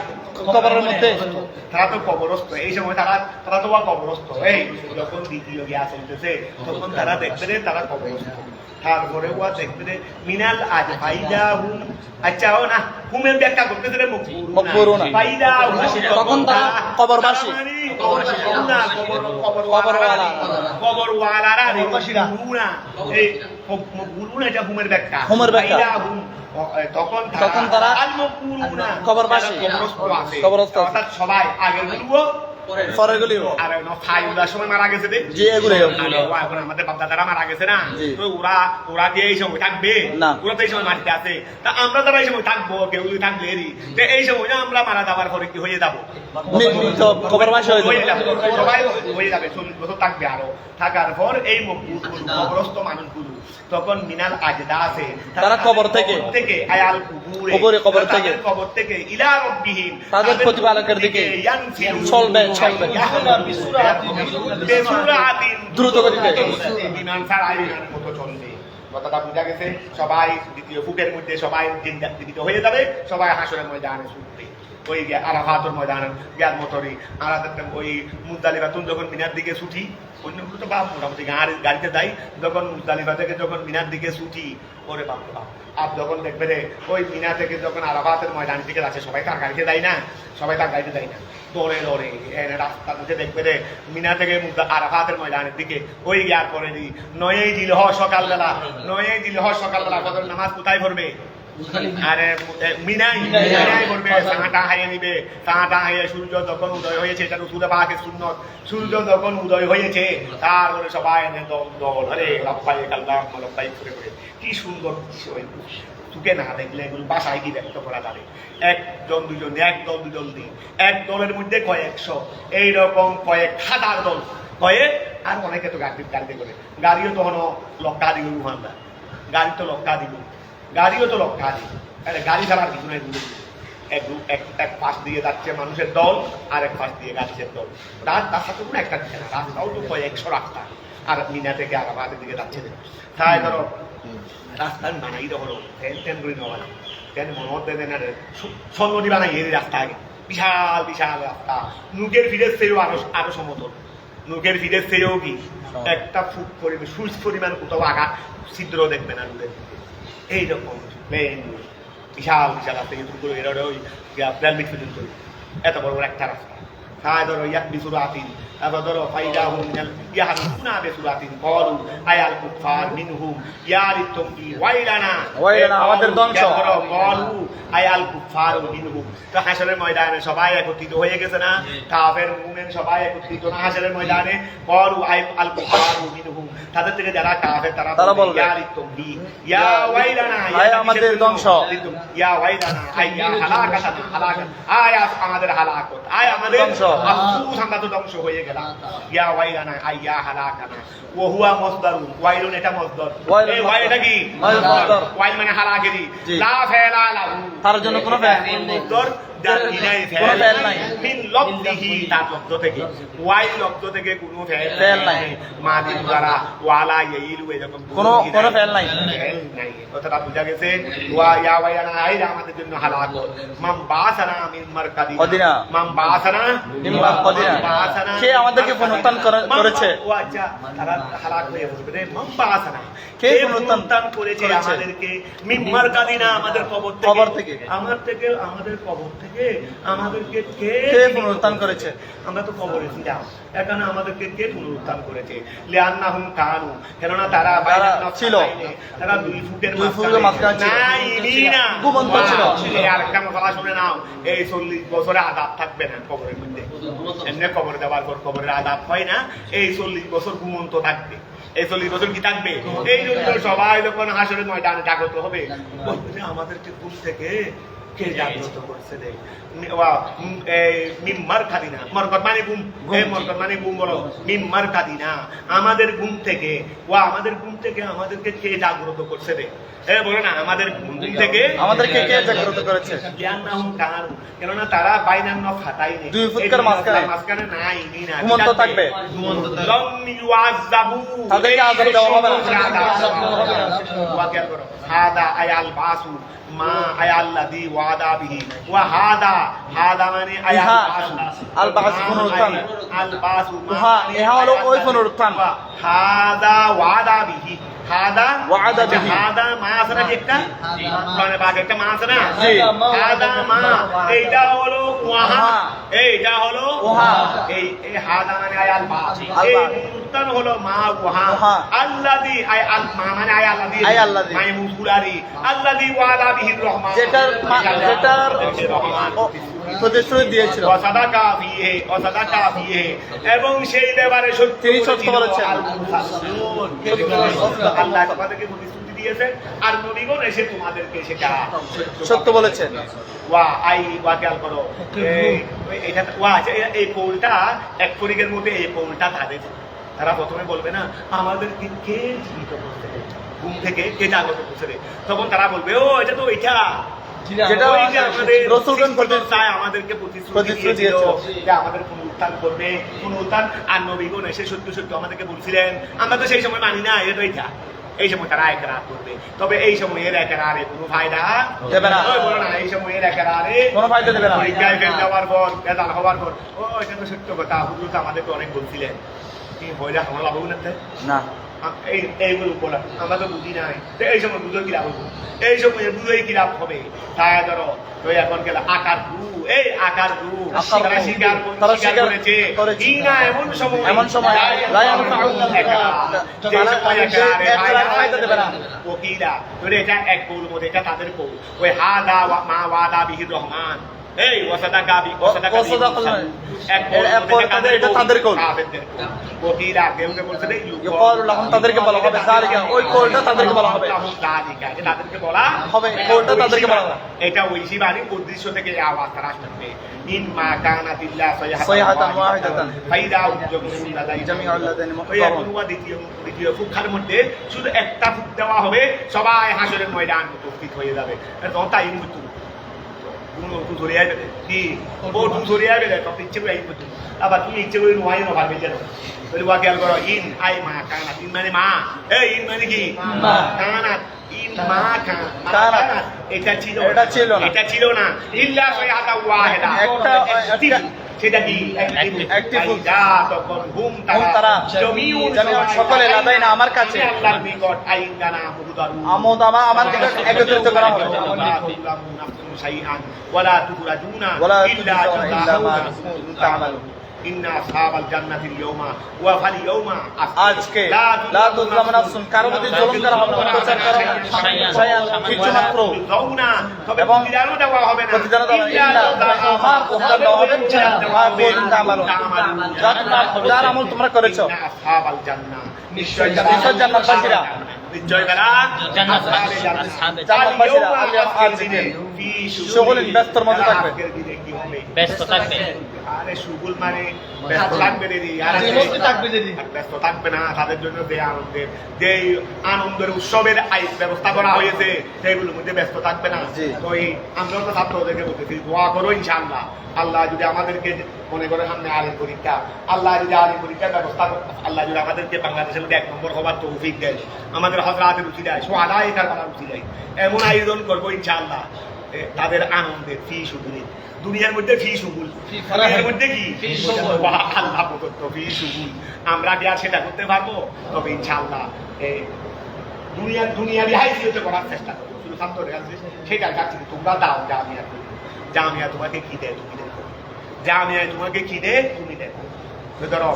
কবরের মধ্যে তারা তো কবরস্থ এই সময় তারা তো কবরস্থ এই যখন দ্বিতীয় গিয়া চলতেছে তখন তারা দেখবে তারা কবরস্থ তারপরে ওয়া দেখবে মিনাল আজ ফাইদা হুম আচ্ছা ও না হুমের ব্যাখ্যা করতেছে রে মকবুরুনা ফাইদা তখন তারা কবরবাসী কবরওয়ালারা হুমা এই মকবুরুনা এটা হুমের ব্যাখ্যা ফাইদা হুম তখন তারা কবরবাসী কবরস্থ অর্থাৎ সবাই আগে বলবো পরে গুলি আর ফাইলার সময় মারা গেছে রে জি এগুলো এখন আমাদের বাপদাদারা মারা গেছে না তো ওরা কি এই সময় থাকবে ওরা তো এই সময় মাটিতে আছে তা আমরা যারা এই সময় থাকবো কেউ থাকবে তো এই সময় না আমরা মারা যাওয়ার পরে কি হয়ে যাবো কবরবাসী হয়ে যাবে সবাই হয়ে যাবে 40 বছর থাকবে আরো থাকার পর এই কবরস্থ মানুষগুলো তখন মিনাল আজদা আছে তারা কবর থেকে আয়াল কবর থেকে ইলা রাব্বিহিম তাদের প্রতিপালকের দিকে চলবে দ্রুত গতিতে বিমান ছাড়া বিমানের মতো চলবে কথাটা বুঝা গেছে সবাই দ্বিতীয় ফুটের মধ্যে সবাই জীবিত হয়ে যাবে সবাই হাসরের ময়দানে ছুটবে ওই আরাফাতের ময়দান গিয়ার মতরই আর ওই মুজদালিফা তুমি যখন মিনার দিকে ছুটি অন্যগুলো তো বাপ মোটামুটি গাড়িতে যাই যখন মুজদালিফা থেকে যখন মিনার দিকে ছুটি ওরে বাপ বাপ আর যখন দেখবে রে ওই মিনা থেকে যখন আরাফাতের ময়দান দিকে যাচ্ছে সবাই তার গাড়িতে যায় না সবাই তার গাড়িতে যায় না দৌড়ে দৌড়ে রাস্তার মধ্যে দেখবে রে মিনা থেকে আরাফাতের ময়দানের দিকে ওই ইয়ার পরে দি 9ই জিলহজ সকালবেলা ফজর নামাজ কোথায় পড়বে আরে মিনাই করবে চাটা হাইয়ে নিবে চাটা হাইয়ে সূর্য যখন উদয় হয়েছে এটা রসুলে পাকের সুন্নত সূর্য যখন উদয় হয়েছে তারপরে সবাই দল আরে লাফাই কাল্লা লাফাই করে কি সুন্দর চুকে না দেখলে এগুলো বাসায় কি ব্যক্ত করা যাবে একজন দুজন এক দলের মধ্যে কয়েকশো এইরকম কয়েক হাজার দল কয়েক আর অনেকে তো গাড়িতে করে গাড়িও তখন লক্কা দিল রুহান্দা গাড়িও তো লক্ষ্য আছে গাড়ি ছাড়ার কিছু নেই এক পাশ দিয়ে যাচ্ছে মানুষের দল আর এক পাশ দিয়ে গাছের দল রাস্তা তো কোনো একটা দিচ্ছে না রাস্তাও তো 100 রাস্তা আর মিনা থেকে আরাফাতের দিকে যাচ্ছে তাই ধরো রাস্তার বানাই ধরো ট্রেন করে নেওয়া ট্রেন মনে হতে দেন সন্নতি বানাই এই রাস্তা আগে বিশাল রাস্তা নুকের ফিরের চেয়েও আরো সমতল নুকের ফিরের চেয়েও কি একটা ফুট পরিমাণ সুইচ পরিমাণ কোথাও আগা ছিদ্র দেখবে না নুকের এইরকম প্লেন বিশাল রাস্তা কিন্তু ওই প্ল্যান পর্যন্ত এত বড় একটা রাস্তা তাই ধরো ইয়াক বিসুরাতিন তারপর ধরো ফাইদাহুম মিনাল ইয়াহসুনা বিসুরাতিন ক্বালু আয়াল কুফার মিনহুম ইয়ারিতুম ওয়াইলানা আমাদের ধ্বংস ধরো ক্বালু আয়াল কুফার মিনহুম তো হাশরের ময়দানে সবাই একত্রিত হয়ে গেছে না কাফের মুমিন সবাই একত্রিত না হাশরের ময়দানে ক্বালু আয়াল কুফার মিনহুম তাদের থেকে যারা কাফের তারা বলবে ইয়ারিতুম ইয়া ওয়াইলানা আমাদের ধ্বংস ইয়া ওয়াইলানা ইয়া হালাকাত আয়া আমাদের হালাকত আয়া আমাদের আফসোস আমরা তো ধ্বংস হয়ে গেল খেলা ইয়া ওয়াইলানা আইয়া হালাকানা ওয়া হুয়া মাসদারুন ওয়াইলুন এটা মাসদার এই ওয়াইল এটা কি মাসদার ওয়াইল মানে হালাকেরি জি। লা ফালা লাহু তার জন্য কোনো ফেল মাসদার যার ইনাই কোনো ফেল নাই মিন লফজিহি তার লফজ থেকে ওয়াইল লফজ থেকে কোনো ফেল নাই মাদি দ্বারা ওয়ালা ইয়াইলু এরকম কোনো ফেল নাই ফেল নাই কথাটা বুঝা গেছে ওয়া ইয়া ওয়াইলানা আইরা আমাদের জন্য হালাক মাম বাসানা মিন মারকাদি কদিনা মাম বাসানা নিম্মা কদিনা কে আমাদেরকে পুনরুত্থান করেছে ও আচ্ছা তারা হালাক হয়ে বলবে রে মাম বাসানা কে কে পুনরুত্থান পুনরুত্থান করেছে আমাদেরকে মিন মারকাদিনা আমাদের কবর থেকে আমাদের কবর থেকে আমাদেরকে কে পুনরুত্থান করেছে আমরা তো কবরে ছিলাম এখানে আমাদেরকে কে পুনরুত্থান করেছে লিআন্নাহুম কানু কেননা তারা ছিল তারা 2 ফুটের মাঝখানে ছিল না ঘুমন্ত ছিল এই আরেকটা কথা শুনে নাও এই 40 বছরে আযাব থাকবে না কবরের মধ্যে এমনি কবর দেওয়ার পর কবরের আযাব হয় না এই 40 বছর ঘুমন্ত থাকবে এই 40 বছর কি থাকবে এই জন্য সবাই যখন হাসরের ময়দানে জাগ্রত হবে বলবে আমাদেরকে ঘুম থেকে কে জাগ্রত করছে রে মিম্মার খাদিনা মরকত মানে ঘুম মরকত মানে ঘুম বলো মিম্মার খাদিনা আমাদের ঘুম থেকে আমাদেরকে কে জাগ্রত করছে রে বলো না আমাদের ঘুম থেকে আমাদেরকে কে জাগ্রত করেছে কেননা তারা বাইনান ফাটাই নেই 2 ফুটের মাঝখানে নাই না ঘুমন্ত থাকবে লম ইউআযাবু তাদেরকে আযাব দেওয়া হবে না ওয়াকিয়া করো হাদা আয়াল বাসু মা আয়াল্লাযী ওয়াদা বিহি ওয়া হাদা মানে আয়াল বাসু আল বাস পুনরুত্থান আল বাসু ইহা হলো ওই পুনরুত্থান হাদা ওয়াদা বিহি হাদা ওয়াদা বিহি হাদা মা আছে না একটা মানে বাকি একটা মা আছে না জি হাদা মা এইটা হলো ওয়াহা এইটা হলো ওহা এই হাদা মানে আয়াল বাস এই পুনরুত্থান হলো মা ওহা আল্লাযী আয়াল মা মানে আয়াল্লাযী মানে মুসকুলারি আল্লাযী ওয়াদা বিহি রহমান যেটার প্রতিশ্রুতি দিয়েছিল ওয়াসাদাকা ফিহি এবং সেই ব্যাপারে তিনি সত্য বলেছেন আল্লাহ তোমাদেরকে প্রতিশ্রুতি দিয়েছে আর নবীগণ এসে তোমাদেরকে সেটা সত্য বলেছেন ওয়া খেয়াল করো এটা এই কৌলটা এক তরিকের মধ্যে এই কৌলটা তারা প্রথমে বলবে না আমাদেরকে কে জীবিত করতে ঘুম থেকে কে জাগ্রত করছে রে তখন তারা বলবে ও এটা তো এটা যেটা আমাদের রাসূলগণ আমাদেরকে প্রতিশ্রুতি দিয়েছিল যে আমাদের পুনরুত্থান করবে পুনরুত্থান আর নবীগণ এসে সত্য সত্য আমাদেরকে বলছিলেন আমরা তো সেই সময় মানি না এটা তো এটা এই সময় তারা একরার করবে তবে এই সময়ের একরারে কোনো ফায়দা দেবে না বলো না এই সময়ের একরারে কোনো ফায়দা দেবে না পরীক্ষায় ফেল দেওয়ার পর রেজাল্ট হওয়ার পর ও এটা তো সত্য কথা হুজুর তো আমাদেরকে অনেক বলছিলেন কি হইলে আমার লাভ হবে না এইগুলো বলা আমরা তো বুঝি নাই এই সময় বুঝো কি লাভ হবো এই সময় বুঝোই কি লাভ হবে তাই ধরো ওই এখন গেল আকার গুরু এই আকার গুরু তারা স্বীকার করেছে না এমন সময় ওকিলা তোরে এটা এক কৌল মধ্যে এটা তাদের কৌল ওই হাদা মা ওয়াদা বিহির রহমান এই ওয়াসাদাকা এটা তাদের কৌল ওকিলা কেউ বলছে তাদেরকে বলা হবে ওই কৌলটা তাদেরকে বলা হবে তাদেরকে বলা হবে কৌলটা তাদেরকে বলা হবে এটা ওই শিবানী উদ্দেশ্য থেকে এই আওয়াজ তারা আসবে ইন মা কানাতিল্লাহ সাইহাতান ওয়াহিদাতান ফাইদা জামিউল লাদাইনি মুহতারাম দ্বিতীয় ফুখার মধ্যে শুধু একটা ফুক দেওয়া হবে সবাই হাসরের ময়দান উপস্থিত হয়ে যাবে তখন তাই মৃত্যু তুই ধরে আসবে কি ও তুই ধরে আসবে তখন ইচ্ছে করে মৃত্যু আবার তুমি ইচ্ছে করে নোয়াই না ভাববে যেন বলি ওয়া খেয়াল করো ইন আই মা কানাত ইন মানে মা এই ইন মানে কি মা কানাত এটা ছিল না ইল্লা সাইহাতা ওয়াহিদা একটা সেটা কি একটি তখন হুম তারা জমিউন সকলে লাদাইনা আমার কাছে আল্লাহর নিকট আইনদানা মুহদারু আমার নিকট একত্রিত করা হবে শাইআন ওয়ালা তুরাজুনা ইল্লা মা তা'মালুন ইন্না আসহাবাল জান্নাতিল ইয়াওমা ওয়া ফাল ইয়াওমা আজকে লা তুযলামু নাফসুন কারো প্রতি জুলুম করা হবে না অত্যাচার করা হবে না শাইআন কিছু মাত্র যাওনা তবে প্রতিদানও দেওয়া হবে না প্রতিদান দেওয়া ইল্লা মা প্রতিদান দেওয়া হবে মা কুনতুম তা'মালুন যার আমল তোমরা করেছো আসহাবাল জান্নাহ নিশ্চয় জান্নাতবাসীরা নিশ্চয় তারা জান্নাতবাসীরা জান্নাতবাসীরা আজকে ফি শুগুলিন, ব্যস্তর মধ্যে থাকবে। আজকের দিনে কি হবে? ব্যস্ত থাকবে। আরে শুগুল মানে ব্যস্ত থাকবে রে, আরে ব্যস্ত থাকবে যদি। ব্যস্ত থাকবে না, তাদের জন্য যে আনন্দের উৎসবের ব্যবস্থা করা হয়েছে সেগুলোর মধ্যে ব্যস্ত থাকবে না। জি। তো এই আমরা তো ছাত্রদেরকে বলতেছি দোয়া করো ইনশাআল্লাহ, আল্লাহ যদি আমাদেরকে মনে করে সামনে আলিম পরীক্ষা, আল্লাহ যদি আলিম পরীক্ষার ব্যবস্থা করে, আল্লাহ যদি আমাদেরকে বাংলাদেশের মধ্যে 1 নম্বর হবার তৌফিক দেয়, আমাদের হযরতের রুচি দেয়, সোহাদায়ে কারবালার রুচি দেয়, এমন আয়োজন করবো ইনশাআল্লাহ তাদের আনন্দের ফি শুগুল। দুনিয়ার মধ্যে ফি শুগুল, দুনিয়ার মধ্যে কি ফি শুগুল। আল্লাহ প্রদত্ত ফি শুগুল। আমরা কি আর সেটা করতে পারবো? তবে ইনশাআল্লাহ দুনিয়া রিহাইসিতে করার চেষ্টা করবো। শুধু ছাত্রদের কাছে সেটা কাছে তোমরা দাও, জামিয়া জামিয়া তোমাকে কি দেয় তুমি দেখো, জামিয়া তোমাকে কি দেয় তুমি দেখো। ধরো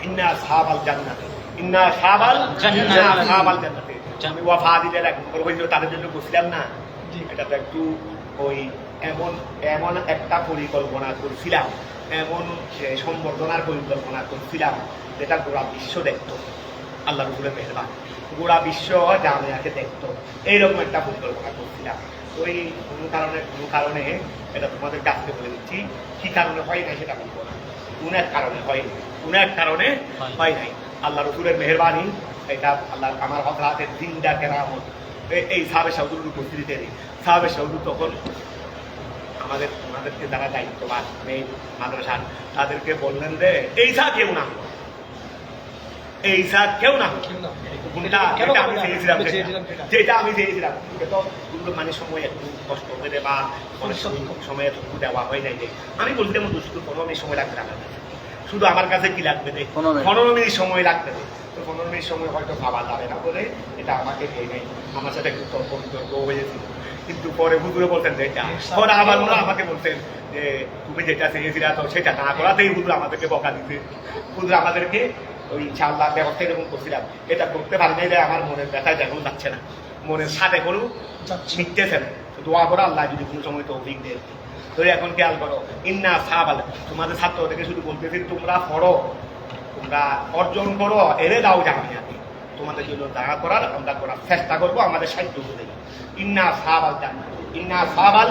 ইন্না সাহাবাল জান্নাতে, ইন্না সাহাবাল জান্নাতে, আমি ওয়াফা দিলে হয়েছিল তাদের জন্য বসলাম না, এটা তো একটু ওই এমন একটা পরিকল্পনা করছিলাম, এমন সম্বর্ধনার পরিকল্পনা করছিলাম যেটা গোড়া বিশ্ব দেখতো, আল্লাহ রসুলের মেহরবান, গোড়া বিশ্ব জামিয়াকে দেখতো, এইরকম একটা পরিকল্পনা করছিলাম। ওই কোনো কারণে এটা তোমাদের কাছে বলে দিচ্ছি, কি কারণে হয় নাই সেটা বলবো না, কোন এক কারণে হয়, কোন এক কারণে হয় নাই। আল্লাহ রসুলের মেহরবানি, এটা আল্লাহ আমার হযরতের দিনটা কেরামত। এই সাহাবে সাউদুর উপস্থিতিতে সাহাবে সাউদুর তখন আমাদেরকে যারা দায়িত্ববান মেয়ে মাদ্রাসার তাদেরকে বললেন যে এই সা কেউ না, এই সা কেউ না, যেটা আমি চেয়েছিলাম কিন্তু মানে সময় একটু কষ্ট করে বা অনেক সময় একটু দেওয়া হয় নাই। যে আমি বলছিলাম শুধু 15 মিনিট সময় লাগবে না, শুধু আমার কাছে কি লাগবে রে 15 মিনিট সময় লাগবে। তো 15 মিনিট সময় হয়তো ভাবা যাবে না বলে এটা আমাকে দিয়ে নেই, আমার সাথে একটু তর্ক বিতর্ক হয়েছিল। কিন্তু পরে হুজুরে বলতেন যে এটা, পরে আবার ওরা আমাকে বলতেন যে তুমি যেটা চেয়েছিলা তো সেটা না করাতেই হুজুর আমাদেরকে বকা দিতে, হুজুর আমাদেরকে ওই ইনশাআল্লাহ ব্যবস্থা এরকম করছিলাম, এটা করতে পারি নাই, আমার মনের ব্যথায় এখন যাচ্ছে না, মনের সাথে কোনো মিটতেছে না। দোয়া করো আল্লাহ যদি কোনো সময় তৌফিক দেয়। তো এখন খেয়াল করো, ইন্না সাহাবাল, তোমাদের ছাত্রদেরকে শুধু বলতেছি তোমরা পড়ো, তোমরা অর্জন করো, এরে দাও জামিয়াতে, তোমাদের জন্য যা করার আমরা করার চেষ্টা করবো, আমাদের সাহায্য করে। ইন্না সাহাবাল জান্নাত, ইন্না সাহাবাল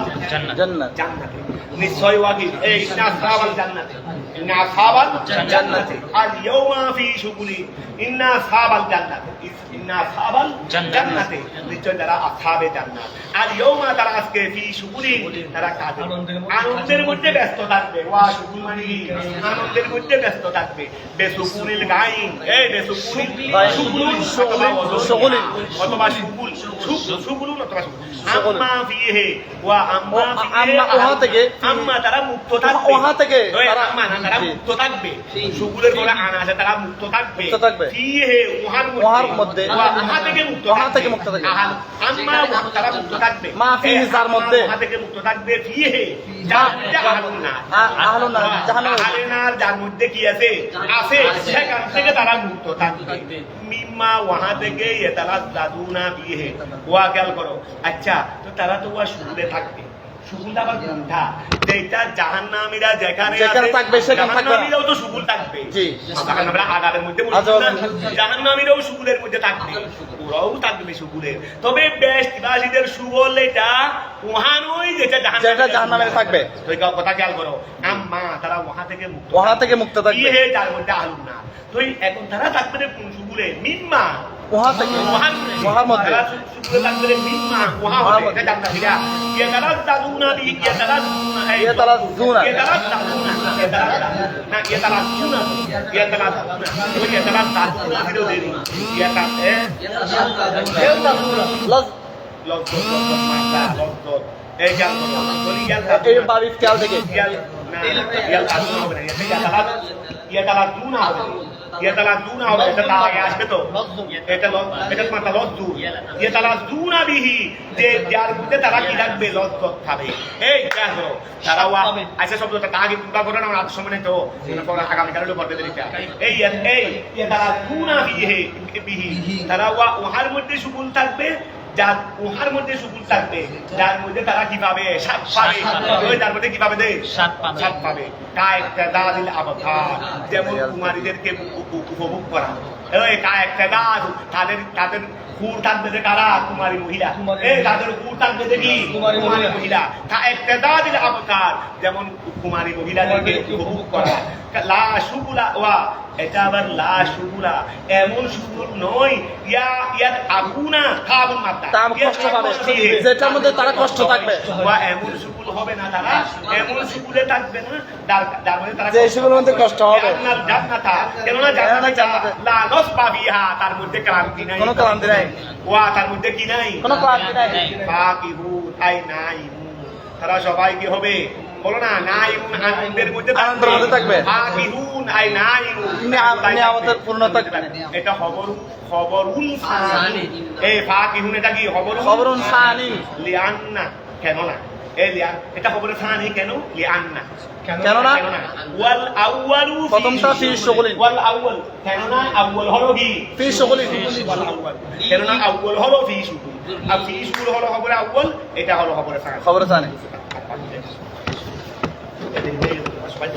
জান্নাতে, নিশ্চয় ওয়াকিল এই ইন্না সাহাবাল জান্নাতে, ইন্না সাহাবাল জান্নাতে আল ইয়াউমা ফি শুগুলি, ইন্না সাহাবাল জান্নাতে, ইন্না সাহাবাল জান্নাতে, নিশ্চয় তারা আসহাবে জান্নাত, আর ইয়াউমা তারা আজকে ফি শুগুলি, তারা কাজে আনন্দের মধ্যে ব্যস্ত থাকবে। ওয়া শুগুল মানে কি? আনন্দের মধ্যে ব্যস্ত থাকবে। বেসুকুনিল গাইন, এই বেসুকুনিল শুগুল অথবা শুগুল, শুগুল অথবা শুগুল, আম্মা ফিহে ওয়া আম্মা ফিহে, ওহা থেকে আম্মা তারা মুক্ত থাকবে, ওহা থেকে তারা আম্মা না তারা মুক্ত থাকবে, শুগুলের পরে আনা আছে তারা মুক্ত থাকবে, ফিহে ওহার মধ্যে, ওহা থেকে মুক্ত থাকবে, আম্মা তারা মুক্ত থাকবে, মা ফিহি যার মধ্যে, ওহা থেকে মুক্ত থাকবে, ফিহে আহলুন নার যার মধ্যে কি আছে আছে সেখান থেকে তারা মুক্ত থাকবে। মিম্মা ওহা থেকে ইয়াতালাজ্জাদুনা বিহি, ওয়া খেয়াল করো। আচ্ছা তো তারা তো ওয়া শুগুলে থাকবে, শুগুল আবার কোনটা? যেটা জাহান্নামীরা যেখানে থাকবে সেখানে থাকবে, জাহান্নামীরাও তো শুগুল থাকবে। জি, আমরা আগারের মধ্যে জাহান্নামীরাও শুগুলের মধ্যে থাকবে, ওরাও থাকবে শুগুলের। তবে বেহেশতবাসীদের শুগুল এটা ওহানই যেটা জাহান্নামে থাকবে। তো এই কথা খেয়াল করো, আম্মা তারা ওহা থেকে মুক্ত থাকবে, কি হে যার মধ্যে আহলুন নার। তো এখন তারা থাকবে কোন শুগুলে? মিম্মা ওহা থেকে, ওহার মধ্যে তারা শুগুলে থাকবে মিম্মা ওহা হবে, এটা জান্নাতীরা ইয়াতালাজ্জাদুনা বিহি, ইয়াতালাজ্জুনা তারা কি থাকবে? লজ্জত খাবে। এই তারা আচ্ছা শব্দটা আগে পুরা করে না, আজ সময় নেই তো আগামীকাল করতে দেরি। এই তারা দুনা বিহি, তারা ওহার মধ্যে শুগুল থাকবে, যার উহার মধ্যে শুগুল থাকবে, যার মধ্যে তারা কি পাবে? স্বাদ পাবে। যার মধ্যে কি পাবে? স্বাদ পাবে। যেমন কুমারীদেরকে উপভোগ করা, এই কায়েক্তেদার তাদের হুর থাকবে যে কারা কুমারী মহিলা এই তাদের হুর থাকবে যে কি কুমারী মহিলা কায়েক্তেদার আবতার যেমন কুমারী মহিলাদেরকে উপভোগ করা লা শুগুলা ওয়া এটা আবার লা শুগুলা এমন শুগুল নয় ইয়ার আগুনা খাবুন মাত্রা তাম কষ্ট পাবে যেটার মধ্যে তারা কষ্ট থাকবে ওয়া এমন শুগুল হবে না তারা এমন শুগুলে থাকবে না যার মধ্যে তারা যে শুগুলের মধ্যে কষ্ট হবে জান্নাতা কেননা জান্নাতে লা নসবা বিহা তার মধ্যে ক্লান্তি নাই কোনো ক্লান্তি নাই ওয়া তার মধ্যে কি নাই কোনো ক্লান্তি নাই ফাকিহুন আই নাই তারা সবাই কি হবে বলো না নাইমুন আনন্দের মধ্যে থাকবে ফাকিহুন আই নাইমুন নিয়ামতের পূর্ণ থাকবে এটা খবরুন সানি এই ফাকিহুন এটা কি খবরুন সানি লিআন্না কেন না এই লিআন এটা খবরুন সানি কেন লিআন্না কেন না ওয়াল আউয়ালু প্রথমটা ফি শুগুলিন ওয়াল আউয়াল কেন না আউয়াল হলো কি ফি শুগুলিন কেন না আউয়াল হলো ফি শুগুল আর ফি শুগুল হলো খবরে আউয়াল এটা হলো খবরে সানি খবর জানে সবাই